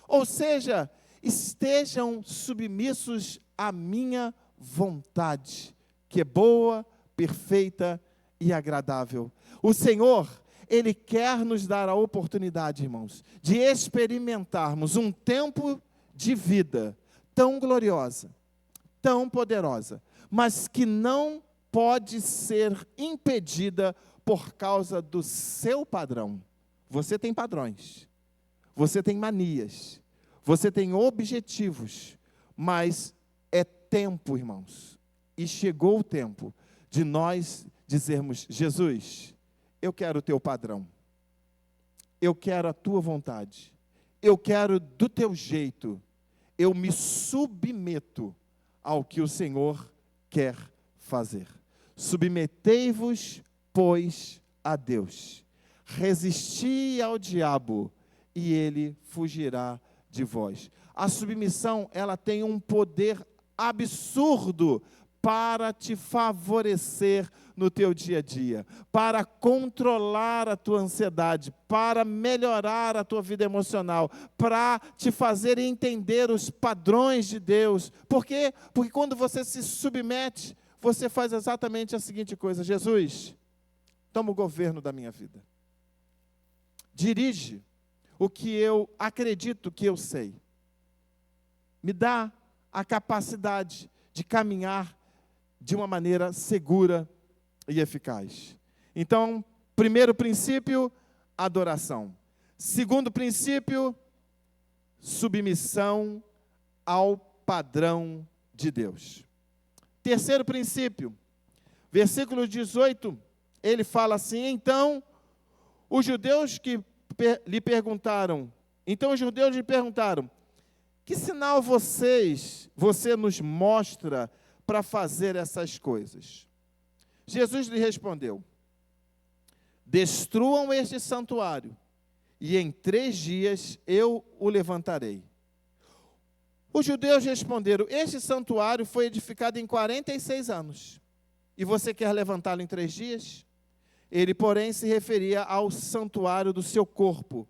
ou seja, estejam submissos à minha vontade, que é boa, perfeita e agradável. O Senhor, Ele quer nos dar a oportunidade, irmãos, de experimentarmos um tempo de vida tão gloriosa, tão poderosa, mas que não pode ser impedida por causa do seu padrão. Você tem padrões, você tem manias, você tem objetivos, mas é tempo, irmãos. E chegou o tempo de nós dizermos: Jesus, eu quero o teu padrão. Eu quero a tua vontade. Eu quero do teu jeito. Eu me submeto ao que o Senhor quer fazer. Submetei-vos, pois, a Deus. Resisti ao diabo e ele fugirá de vós. A submissão, ela tem um poder absurdo para te favorecer no teu dia a dia, para controlar a tua ansiedade, para melhorar a tua vida emocional, para te fazer entender os padrões de Deus. Por quê? Porque quando você se submete, você faz exatamente a seguinte coisa: Jesus, toma o governo da minha vida. Dirige o que eu acredito que eu sei. Me dá a capacidade de caminhar de uma maneira segura e eficaz. Então, Primeiro princípio, adoração. Segundo princípio, submissão ao padrão de Deus. Terceiro princípio, versículo 18, ele fala assim: então os judeus lhe perguntaram, que sinal você nos mostra para fazer essas coisas? Jesus lhe respondeu: destruam este santuário, e em 3 dias eu o levantarei. Os judeus responderam: este santuário foi edificado em 46 anos, e você quer levantá-lo em 3 dias? Ele, porém, se referia ao santuário do seu corpo.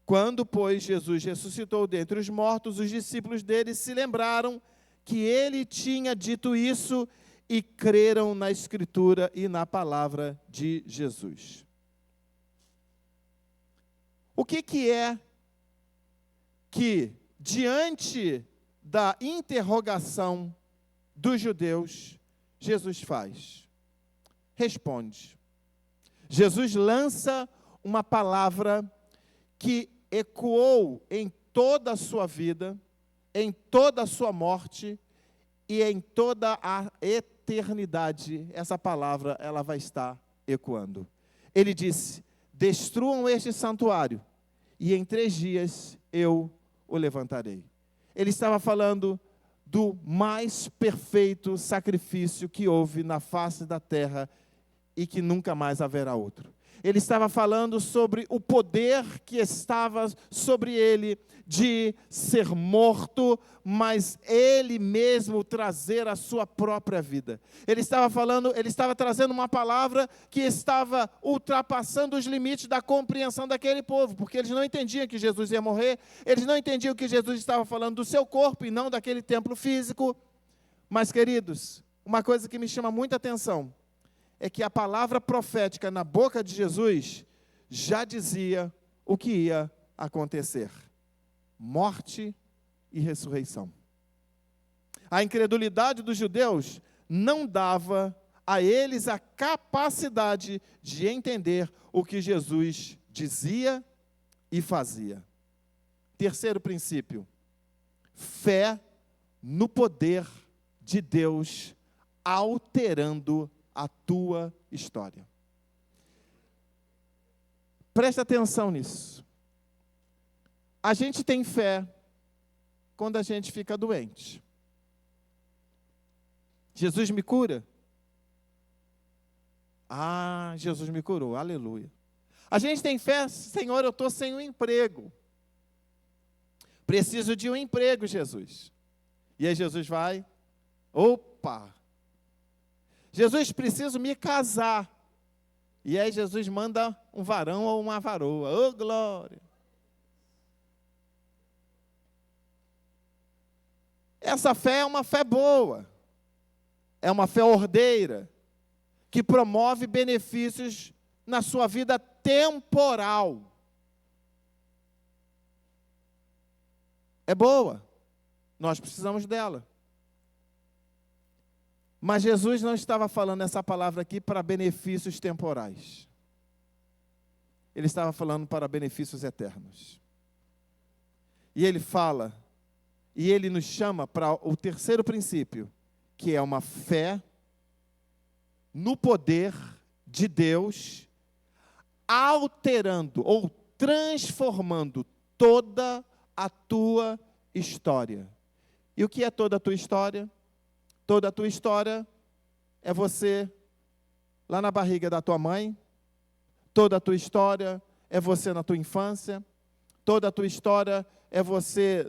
Quando, pois, Jesus ressuscitou dentre os mortos, os discípulos dele se lembraram que ele tinha dito isso e creram na Escritura e na palavra de Jesus. O que é que, diante da interrogação dos judeus, Jesus faz? Responde. Jesus lança uma palavra que ecoou em toda a sua vida, em toda a sua morte e em toda a eternidade. Essa palavra, ela vai estar ecoando. Ele disse: destruam este santuário, e em 3 dias eu o levantarei. Ele estava falando do mais perfeito sacrifício que houve na face da terra e que nunca mais haverá outro. Ele estava falando sobre o poder que estava sobre ele de ser morto, mas ele mesmo trazer a sua própria vida. Ele estava trazendo uma palavra que estava ultrapassando os limites da compreensão daquele povo, porque eles não entendiam que Jesus ia morrer, eles não entendiam que Jesus estava falando do seu corpo e não daquele templo físico. Mas, queridos, uma coisa que me chama muita atenção é que a palavra profética na boca de Jesus já dizia o que ia acontecer: morte e ressurreição. A incredulidade dos judeus não dava a eles a capacidade de entender o que Jesus dizia e fazia. Terceiro princípio: fé no poder de Deus alterando a tua história. Presta atenção nisso. A gente tem fé quando a gente fica doente. Jesus me cura? Ah, Jesus me curou, aleluia. A gente tem fé: Senhor, eu estou sem um emprego. Preciso de um emprego, Jesus. E aí Jesus vai: opa! Jesus, preciso me casar. E aí Jesus manda um varão ou uma varoa. Oh, glória! Essa fé é uma fé boa. É uma fé ordeira, que promove benefícios na sua vida temporal. É boa. Nós precisamos dela. Mas Jesus não estava falando essa palavra aqui para benefícios temporais. Ele estava falando para benefícios eternos. E ele fala, e ele nos chama para o terceiro princípio, que é uma fé no poder de Deus, alterando ou transformando toda a tua história. E o que é toda a tua história? Toda a tua história é você lá na barriga da tua mãe. Toda a tua história é você na tua infância. Toda a tua história é você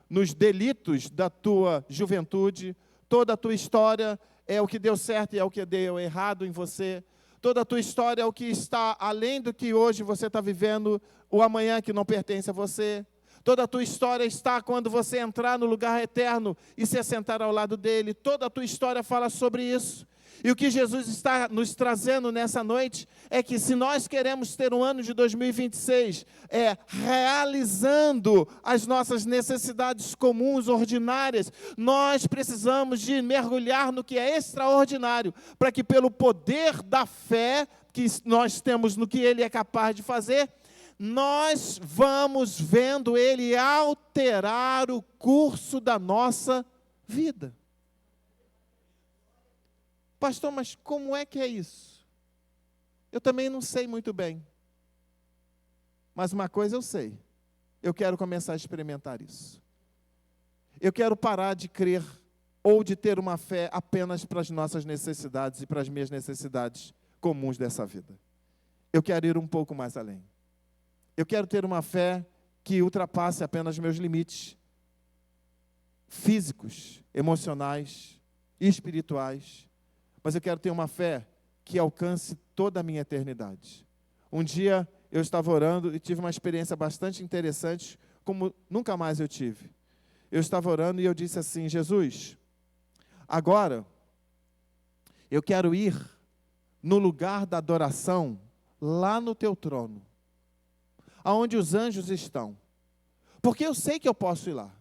nos delitos da tua juventude. Toda a tua história é o que deu certo e é o que deu errado em você. Toda a tua história é o que está além do que hoje você está vivendo, o amanhã que não pertence a você. Toda a tua história está quando você entrar no lugar eterno e se assentar ao lado dele. Toda a tua história fala sobre isso. E o que Jesus está nos trazendo nessa noite é que se nós queremos ter um ano de 2026, realizando as nossas necessidades comuns, ordinárias, nós precisamos de mergulhar no que é extraordinário, para que pelo poder da fé que nós temos no que Ele é capaz de fazer, nós vamos vendo Ele alterar o curso da nossa vida. Pastor, mas como é que é isso? Eu também não sei muito bem. Mas uma coisa eu sei. Eu quero começar a experimentar isso. Eu quero parar de crer ou de ter uma fé apenas para as nossas necessidades e para as minhas necessidades comuns dessa vida. Eu quero ir um pouco mais além. Eu quero ter uma fé que ultrapasse apenas meus limites físicos, emocionais e espirituais. Mas eu quero ter uma fé que alcance toda a minha eternidade. Um dia eu estava orando e tive uma experiência bastante interessante, como nunca mais eu tive. Eu estava orando e eu disse assim: Jesus, agora eu quero ir no lugar da adoração, lá no teu trono, aonde os anjos estão. Porque eu sei que eu posso ir lá.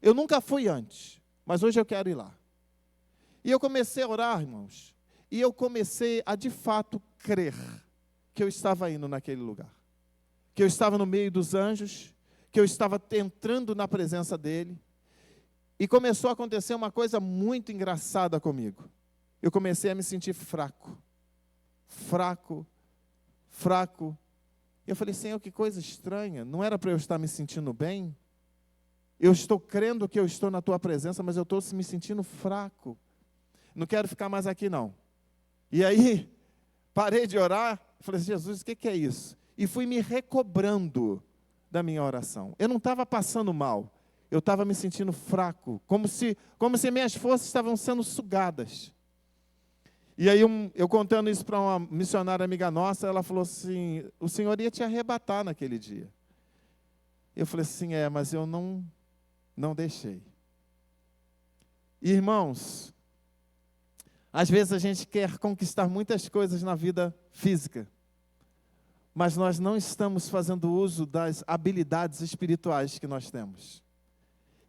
Eu nunca fui antes, mas hoje eu quero ir lá. E eu comecei a orar, irmãos, e eu comecei a, de fato, crer que eu estava indo naquele lugar. Que eu estava no meio dos anjos, que eu estava entrando na presença dele. E começou a acontecer uma coisa muito engraçada comigo. Eu comecei a me sentir fraco. Eu falei, Senhor, que coisa estranha. Não era para eu estar me sentindo bem? Eu estou crendo que eu estou na tua presença, mas eu estou me sentindo fraco. Não quero ficar mais aqui, não. E aí, parei de orar, falei, Jesus, o que é isso? E fui me recobrando da minha oração. Eu não estava passando mal, eu estava me sentindo fraco, como se minhas forças estavam sendo sugadas. E aí, eu contando isso para uma missionária amiga nossa, ela falou assim, o Senhor ia te arrebatar naquele dia. Eu falei assim, mas eu não deixei. Irmãos, às vezes a gente quer conquistar muitas coisas na vida física, mas nós não estamos fazendo uso das habilidades espirituais que nós temos.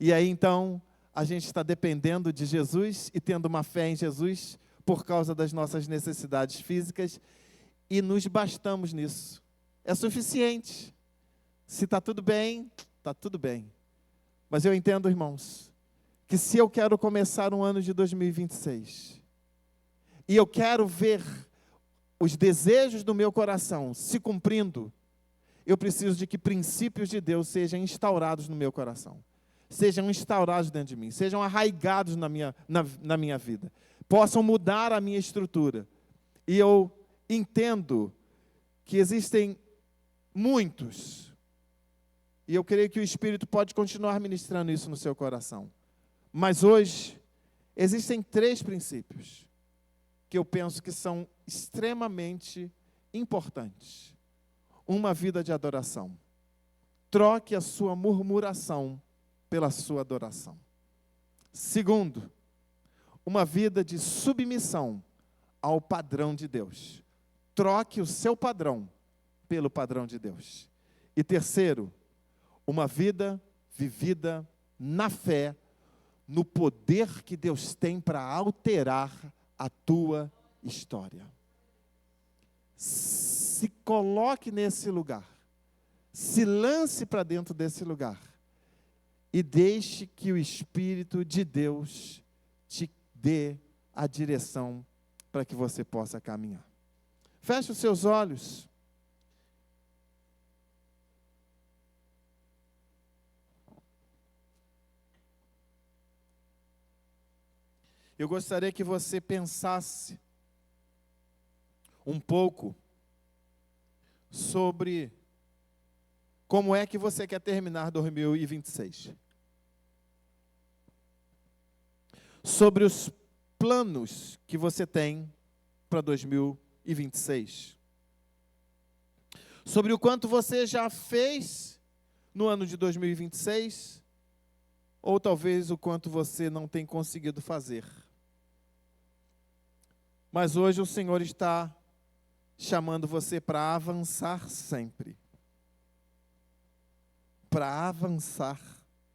E aí então, a gente está dependendo de Jesus e tendo uma fé em Jesus por causa das nossas necessidades físicas e nos bastamos nisso. É suficiente. Se está tudo bem, está tudo bem. Mas eu entendo, irmãos, que se eu quero começar um ano de 2026 e eu quero ver os desejos do meu coração se cumprindo, eu preciso de que princípios de Deus sejam instaurados no meu coração, sejam instaurados dentro de mim, sejam arraigados na minha vida, possam mudar a minha estrutura. E eu entendo que existem muitos, e eu creio que o Espírito pode continuar ministrando isso no seu coração. Mas hoje, existem 3 princípios que eu penso que são extremamente importantes. Uma vida de adoração. Troque a sua murmuração pela sua adoração. Segundo, uma vida de submissão ao padrão de Deus. Troque o seu padrão pelo padrão de Deus. E terceiro, uma vida vivida na fé, no poder que Deus tem para alterar a tua história. Se coloque nesse lugar. Se lance para dentro desse lugar. E deixe que o Espírito de Deus te dê a direção para que você possa caminhar. Feche os seus olhos. Eu gostaria que você pensasse um pouco sobre como é que você quer terminar 2026. Sobre os planos que você tem para 2026. Sobre o quanto você já fez no ano de 2026, ou talvez o quanto você não tem conseguido fazer. Mas hoje o Senhor está chamando você para avançar sempre. Para avançar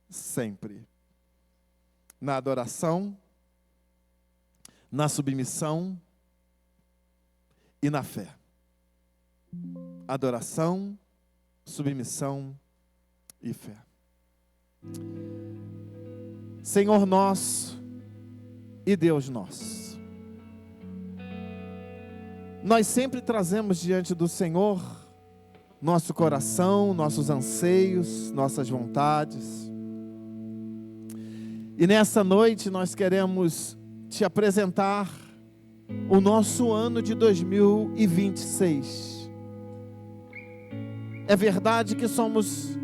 sempre. Na adoração, na submissão e na fé. adoração, submissão e fé. Senhor nosso e Deus nosso, nós sempre trazemos diante do Senhor nosso coração, nossos anseios, nossas vontades. E nessa noite nós queremos te apresentar o nosso ano de 2026. É verdade que somos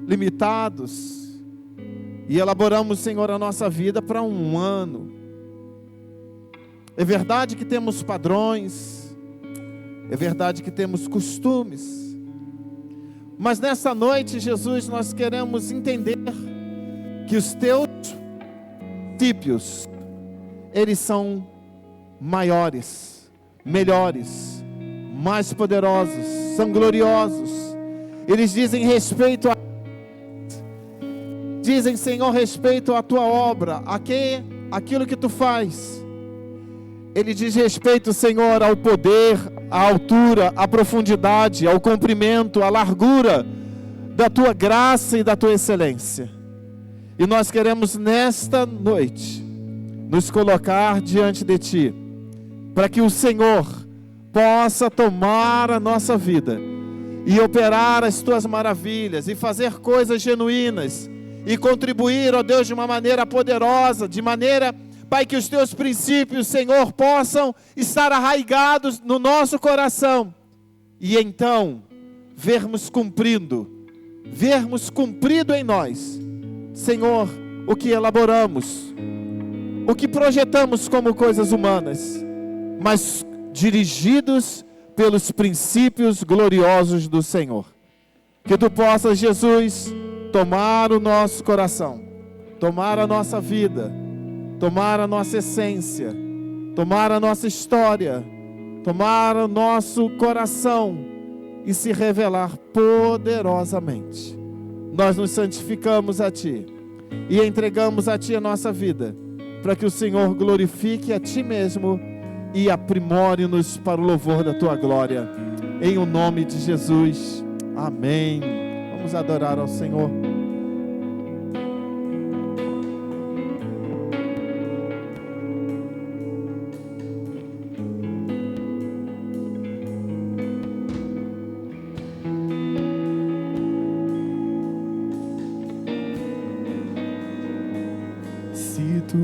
limitados e elaboramos, Senhor, a nossa vida para um ano. É verdade que temos padrões, é verdade que temos costumes, mas nessa noite, Jesus, nós queremos entender que os teus princípios, eles são maiores, melhores, mais poderosos, são gloriosos. Eles dizem respeito a Senhor, respeito à tua obra, aquilo que tu faz. Ele diz respeito, Senhor, ao poder, à altura, à profundidade, ao comprimento, à largura da tua graça e da tua excelência. E nós queremos nesta noite nos colocar diante de ti, para que o Senhor possa tomar a nossa vida e operar as tuas maravilhas e fazer coisas genuínas e contribuir, ó Deus, de uma maneira poderosa, de maneira, Pai, que os teus princípios, Senhor, possam estar arraigados no nosso coração e então vermos cumprido em nós, Senhor, o que elaboramos, o que projetamos como coisas humanas, mas dirigidos pelos princípios gloriosos do Senhor. Que tu possas, Jesus, tomar o nosso coração, tomar a nossa vida, tomar a nossa essência, tomar a nossa história, tomar o nosso coração e se revelar poderosamente. Nós nos santificamos a Ti e entregamos a Ti a nossa vida, para que o Senhor glorifique a Ti mesmo e aprimore-nos para o louvor da Tua glória. Em o nome de Jesus. Amém. Vamos adorar ao Senhor. Se tu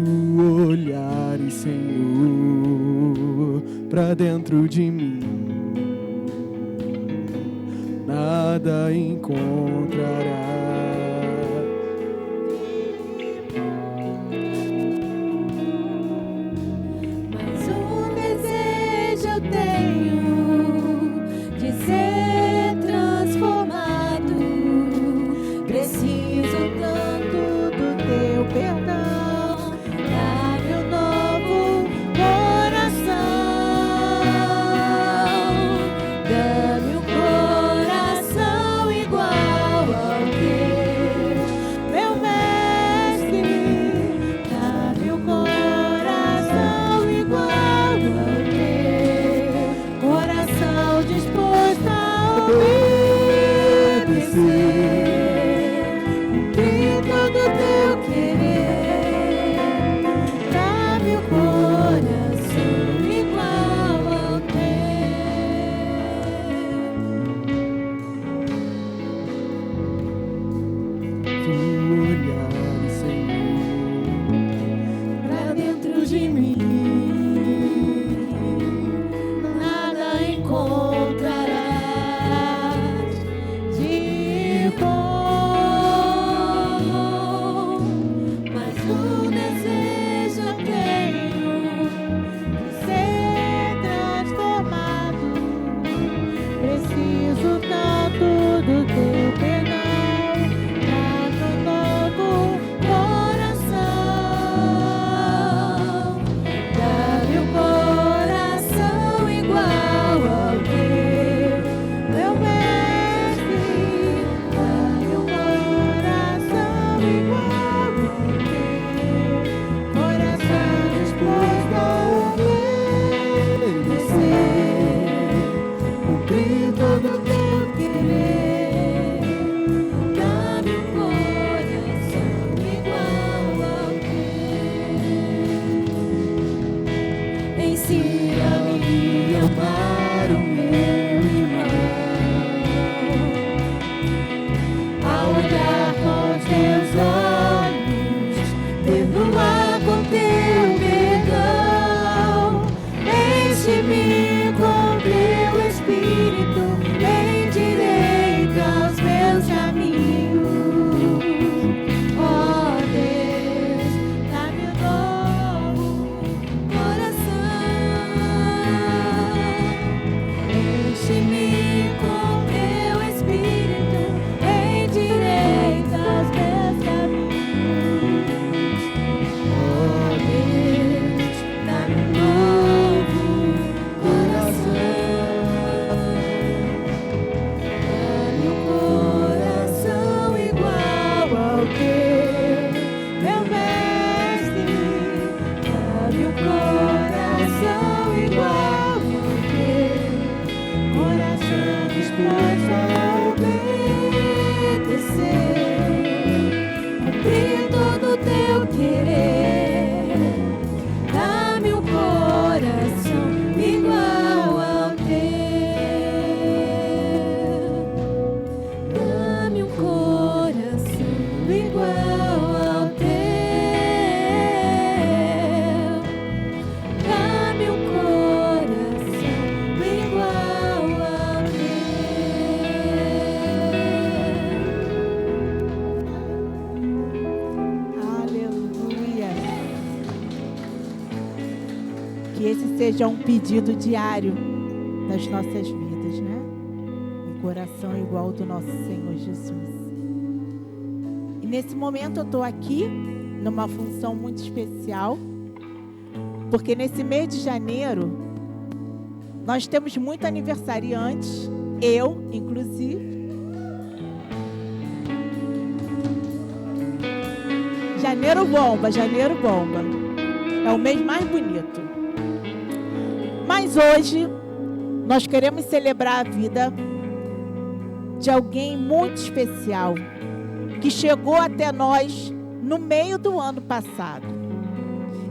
olhares, Senhor, para dentro de mim, nada encontrarás. Mas um desejo eu tenho de ser transformado. Preciso tanto do teu perdão. Dá-me um novo coração. Dá-me um coração igual ao teu. que esse seja um pedido diário das nossas vidas, né? Um coração igual ao do nosso Senhor Jesus. E nesse momento eu estou aqui numa função muito especial, porque nesse mês de janeiro nós temos muito aniversariantes, eu inclusive. Janeiro bomba, janeiro bomba. É o mês mais bonito. Mas hoje nós queremos celebrar a vida de alguém muito especial, que chegou até nós no meio do ano passado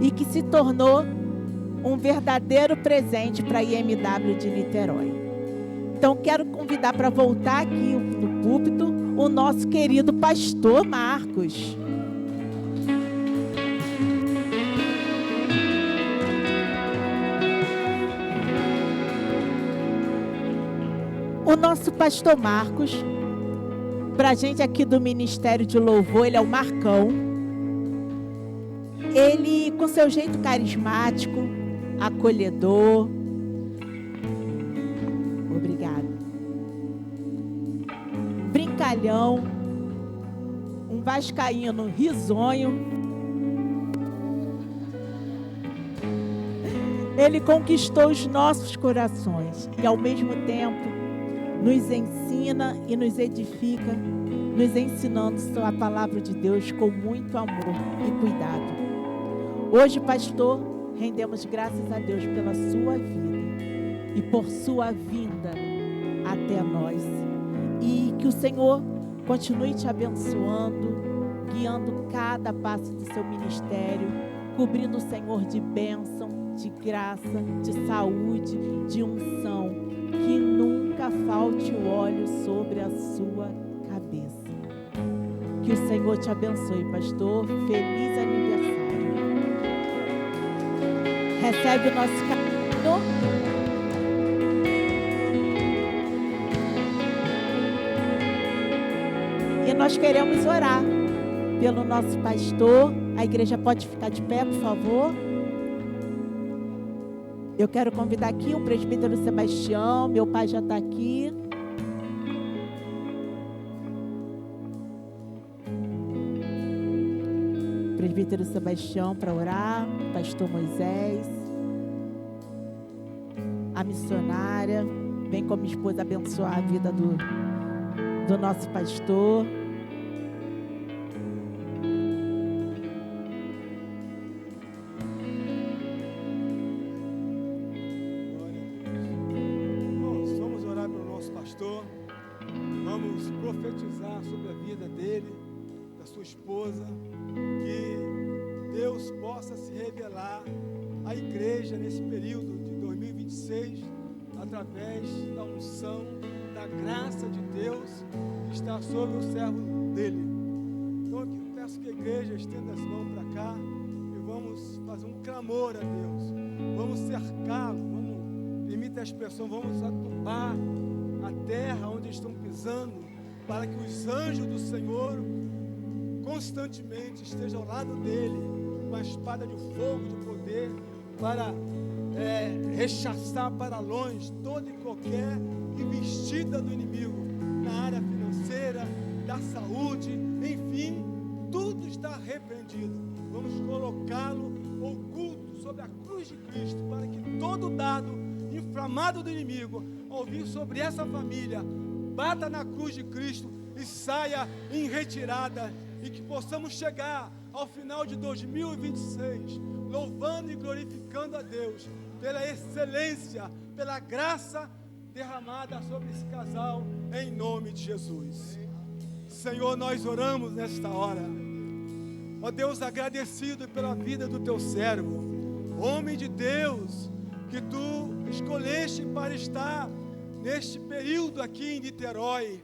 e que se tornou um verdadeiro presente para a IMW de Niterói. Então quero convidar para voltar aqui no púlpito o nosso querido pastor Marcos. O nosso pastor Marcos, para a gente aqui do Ministério de Louvor, ele é o Marcão. Ele, com seu jeito carismático, acolhedor. Obrigado. Brincalhão. Um vascaíno risonho. Ele conquistou os nossos corações e, ao mesmo tempo, nos ensina e nos edifica, nos ensinando a palavra de Deus com muito amor e cuidado. Hoje, pastor, rendemos graças a Deus pela sua vida e por sua vinda até nós. E que o Senhor continue te abençoando, guiando cada passo do seu ministério, cobrindo o Senhor de bênção, de graça, de saúde, de unção. Que nunca falte o óleo sobre a sua cabeça. Que o Senhor te abençoe, pastor. Feliz aniversário. Recebe o nosso carinho. E nós queremos orar pelo nosso pastor. A igreja pode ficar de pé, por favor. Eu quero convidar aqui o presbítero Sebastião, meu pai já está aqui. Presbítero Sebastião para orar, pastor Moisés, a missionária, vem como esposa abençoar a vida do nosso pastor. Vamos profetizar sobre a vida dele, da sua esposa, que Deus possa se revelar à igreja nesse período de 2026, através da unção, da graça de Deus que está sobre o servo dele. Então eu peço que a igreja estenda as mãos para cá e vamos fazer um clamor a Deus. Vamos cercá-lo, permita a expressão, vamos adubar a terra onde estão pisando, para que os anjos do Senhor constantemente estejam ao lado dele, com a espada de fogo, de poder, para rechaçar para longe toda e qualquer investida do inimigo, na área financeira, da saúde, enfim, tudo está repreendido. Vamos colocá-lo oculto sobre a cruz de Cristo, para que todo dardo inflamado do inimigo, ao vir sobre essa família, bata na cruz de Cristo e saia em retirada, e que possamos chegar ao final de 2026, louvando e glorificando a Deus pela excelência, pela graça derramada sobre esse casal, em nome de Jesus. Senhor, nós oramos nesta hora, ó Deus, agradecido pela vida do teu servo, homem de Deus, que tu escolheste para estar neste período aqui em Niterói,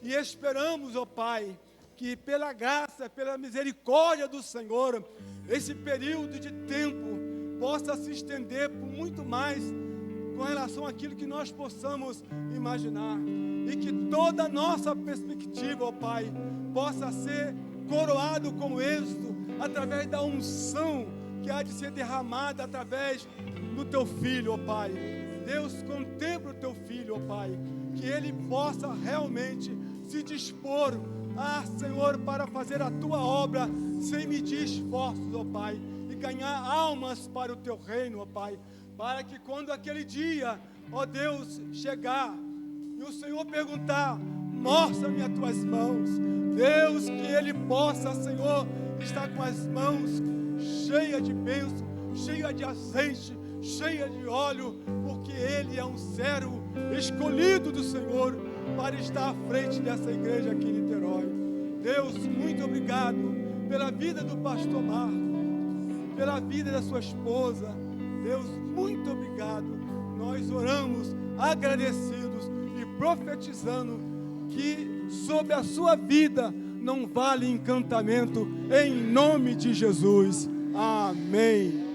e esperamos, ó Pai, que pela graça, pela misericórdia do Senhor, esse período de tempo possa se estender por muito mais com relação àquilo que nós possamos imaginar, e que toda a nossa perspectiva, ó Pai, possa ser coroado com êxito através da unção que há de ser derramada através do teu filho, ó Pai. Deus, contempla o teu filho, ó Pai, que ele possa realmente se dispor, Senhor, para fazer a tua obra sem medir esforços, ó Pai, e ganhar almas para o teu reino, ó Pai, para que quando aquele dia, ó Deus, chegar e o Senhor perguntar: mostra-me as tuas mãos, Deus, que ele possa, Senhor, estar com as mãos cheias de bênção, cheia de azeite, cheia de óleo, porque ele é um servo escolhido do Senhor para estar à frente dessa igreja aqui em Niterói. Deus, muito obrigado pela vida do pastor Marco, pela vida da sua esposa. Deus, muito obrigado. Nós oramos agradecidos e profetizando que sobre a sua vida não vale encantamento, em nome de Jesus. Amém.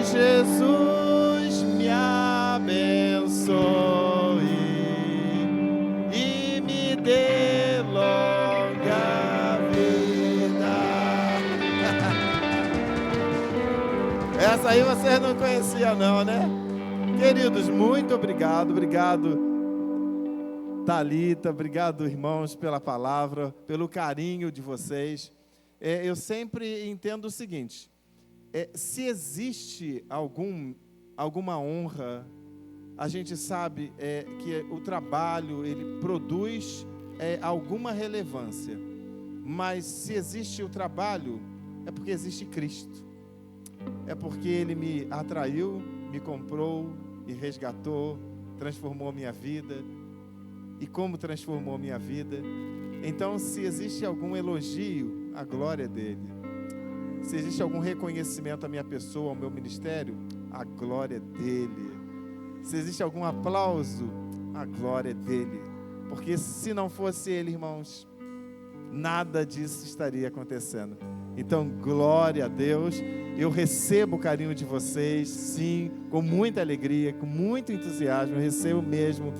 Jesus me abençoe e me dê longa vida. Essa aí vocês não conheciam não, né? Queridos, muito obrigado. Obrigado, Thalita. Obrigado, irmãos, pela palavra, pelo carinho de vocês. Eu sempre entendo o seguinte: se existe alguma honra, a gente sabe que o trabalho, ele produz alguma relevância. Mas se existe o trabalho, é porque existe Cristo. É porque Ele me atraiu, me comprou, me resgatou, transformou minha vida. E como transformou minha vida? Então, se existe algum elogio, a glória é dele. Se existe algum reconhecimento à minha pessoa, ao meu ministério, a glória é dele. Se existe algum aplauso, a glória é dele. Porque se não fosse ele, irmãos, nada disso estaria acontecendo. Então, glória a Deus. Eu recebo o carinho de vocês, sim, com muita alegria, com muito entusiasmo, eu recebo mesmo.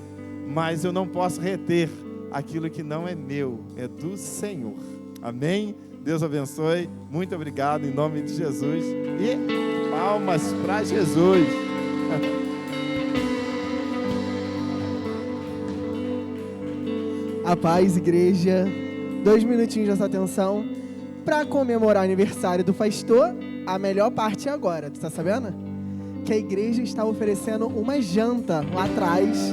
Mas eu não posso reter aquilo que não é meu, é do Senhor. Amém? Deus abençoe, muito obrigado em nome de Jesus e palmas para Jesus. A paz, igreja. 2 minutinhos dessa atenção para comemorar o aniversário do pastor. A melhor parte é agora, tu tá sabendo? Que a igreja está oferecendo uma janta lá atrás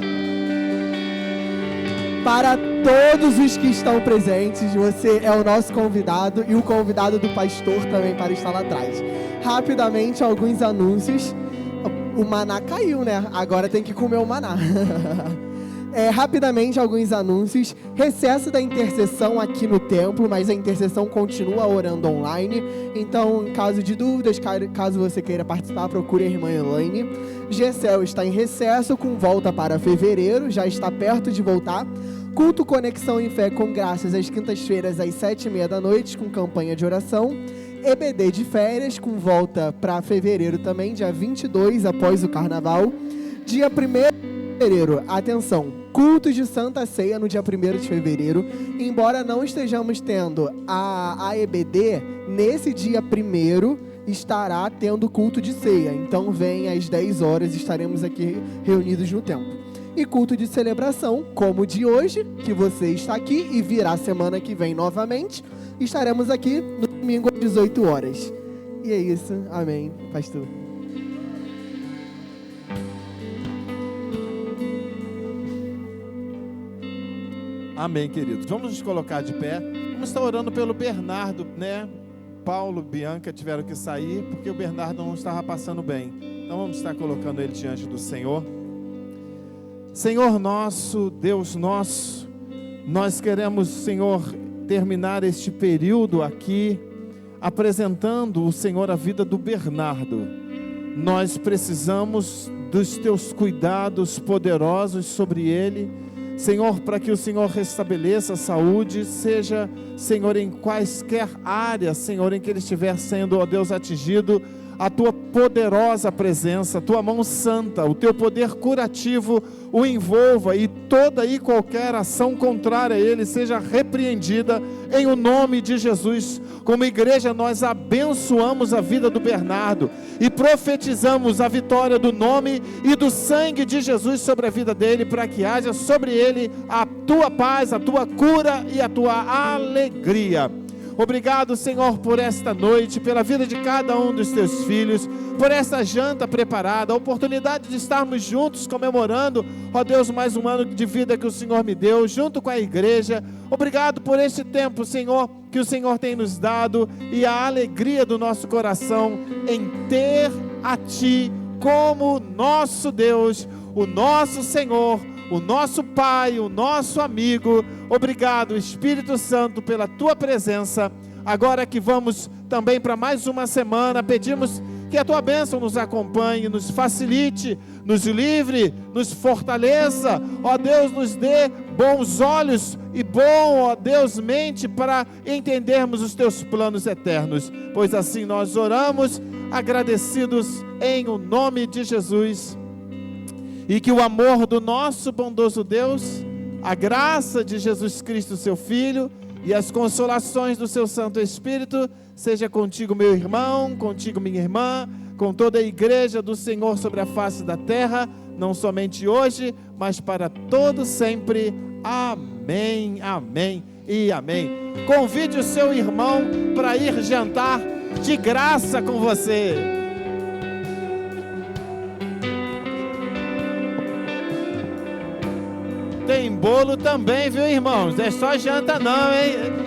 para todos os que estão presentes. Você é o nosso convidado e o convidado do pastor também para estar lá atrás. Rapidamente, alguns anúncios. O maná caiu, né? Agora tem que comer o maná. Rapidamente, alguns anúncios. Recesso da intercessão aqui no templo, mas a intercessão continua orando online. Então, em caso de dúvidas, caso você queira participar, procure a irmã Elaine. GCL está em recesso, com volta para fevereiro, já está perto de voltar. Culto Conexão em Fé com Graças, às quintas-feiras, às 7h30 da noite, com campanha de oração. EBD de férias, com volta para fevereiro também, dia 22, após o carnaval. Dia 1º de fevereiro, atenção, cultos de Santa Ceia no dia 1º de fevereiro. Embora não estejamos tendo a EBD, nesse dia 1º estará tendo culto de ceia. Então vem às 10 horas, estaremos aqui reunidos no templo. E culto de celebração, como o de hoje, que você está aqui e virá semana que vem novamente. Estaremos aqui no domingo às 18 horas. E é isso. Amém, pastor. Amém, queridos. Vamos nos colocar de pé. Vamos estar orando pelo Bernardo, né? Paulo, Bianca tiveram que sair porque o Bernardo não estava passando bem. Então vamos estar colocando ele diante do Senhor. Senhor nosso, Deus nosso, nós queremos, Senhor, terminar este período aqui, apresentando, Senhor, a vida do Bernardo. Nós precisamos dos teus cuidados poderosos sobre ele, Senhor, para que o Senhor restabeleça a saúde, seja, Senhor, em quaisquer áreas, Senhor, em que ele estiver sendo, ó Deus, atingido, a tua poderosa presença, a tua mão santa, o teu poder curativo o envolva, e toda e qualquer ação contrária a ele seja repreendida em o nome de Jesus. Como igreja, nós abençoamos a vida do Bernardo e profetizamos a vitória do nome e do sangue de Jesus sobre a vida dele, para que haja sobre ele a tua paz, a tua cura e a tua alegria. Obrigado, Senhor, por esta noite, pela vida de cada um dos teus filhos, por esta janta preparada, a oportunidade de estarmos juntos comemorando, ó Deus, mais um ano de vida que o Senhor me deu, junto com a igreja. Obrigado por este tempo, Senhor, que o Senhor tem nos dado, e a alegria do nosso coração em ter a Ti como nosso Deus, o nosso Senhor, o nosso Pai, o nosso amigo. Obrigado, Espírito Santo, pela Tua presença. Agora que vamos também para mais uma semana, pedimos que a Tua bênção nos acompanhe, nos facilite, nos livre, nos fortaleça. Ó Deus, nos dê bons olhos e bom, ó Deus, mente para entendermos os Teus planos eternos. Pois assim nós oramos, agradecidos em o nome de Jesus. E que o amor do nosso bondoso Deus, a graça de Jesus Cristo, seu Filho, e as consolações do seu Santo Espírito, seja contigo, meu irmão, contigo, minha irmã, com toda a igreja do Senhor sobre a face da terra, não somente hoje, mas para todo sempre. Amém, amém e amém. Convide o seu irmão para ir jantar de graça com você. Tem bolo também, viu, irmãos? Não é só janta não, hein?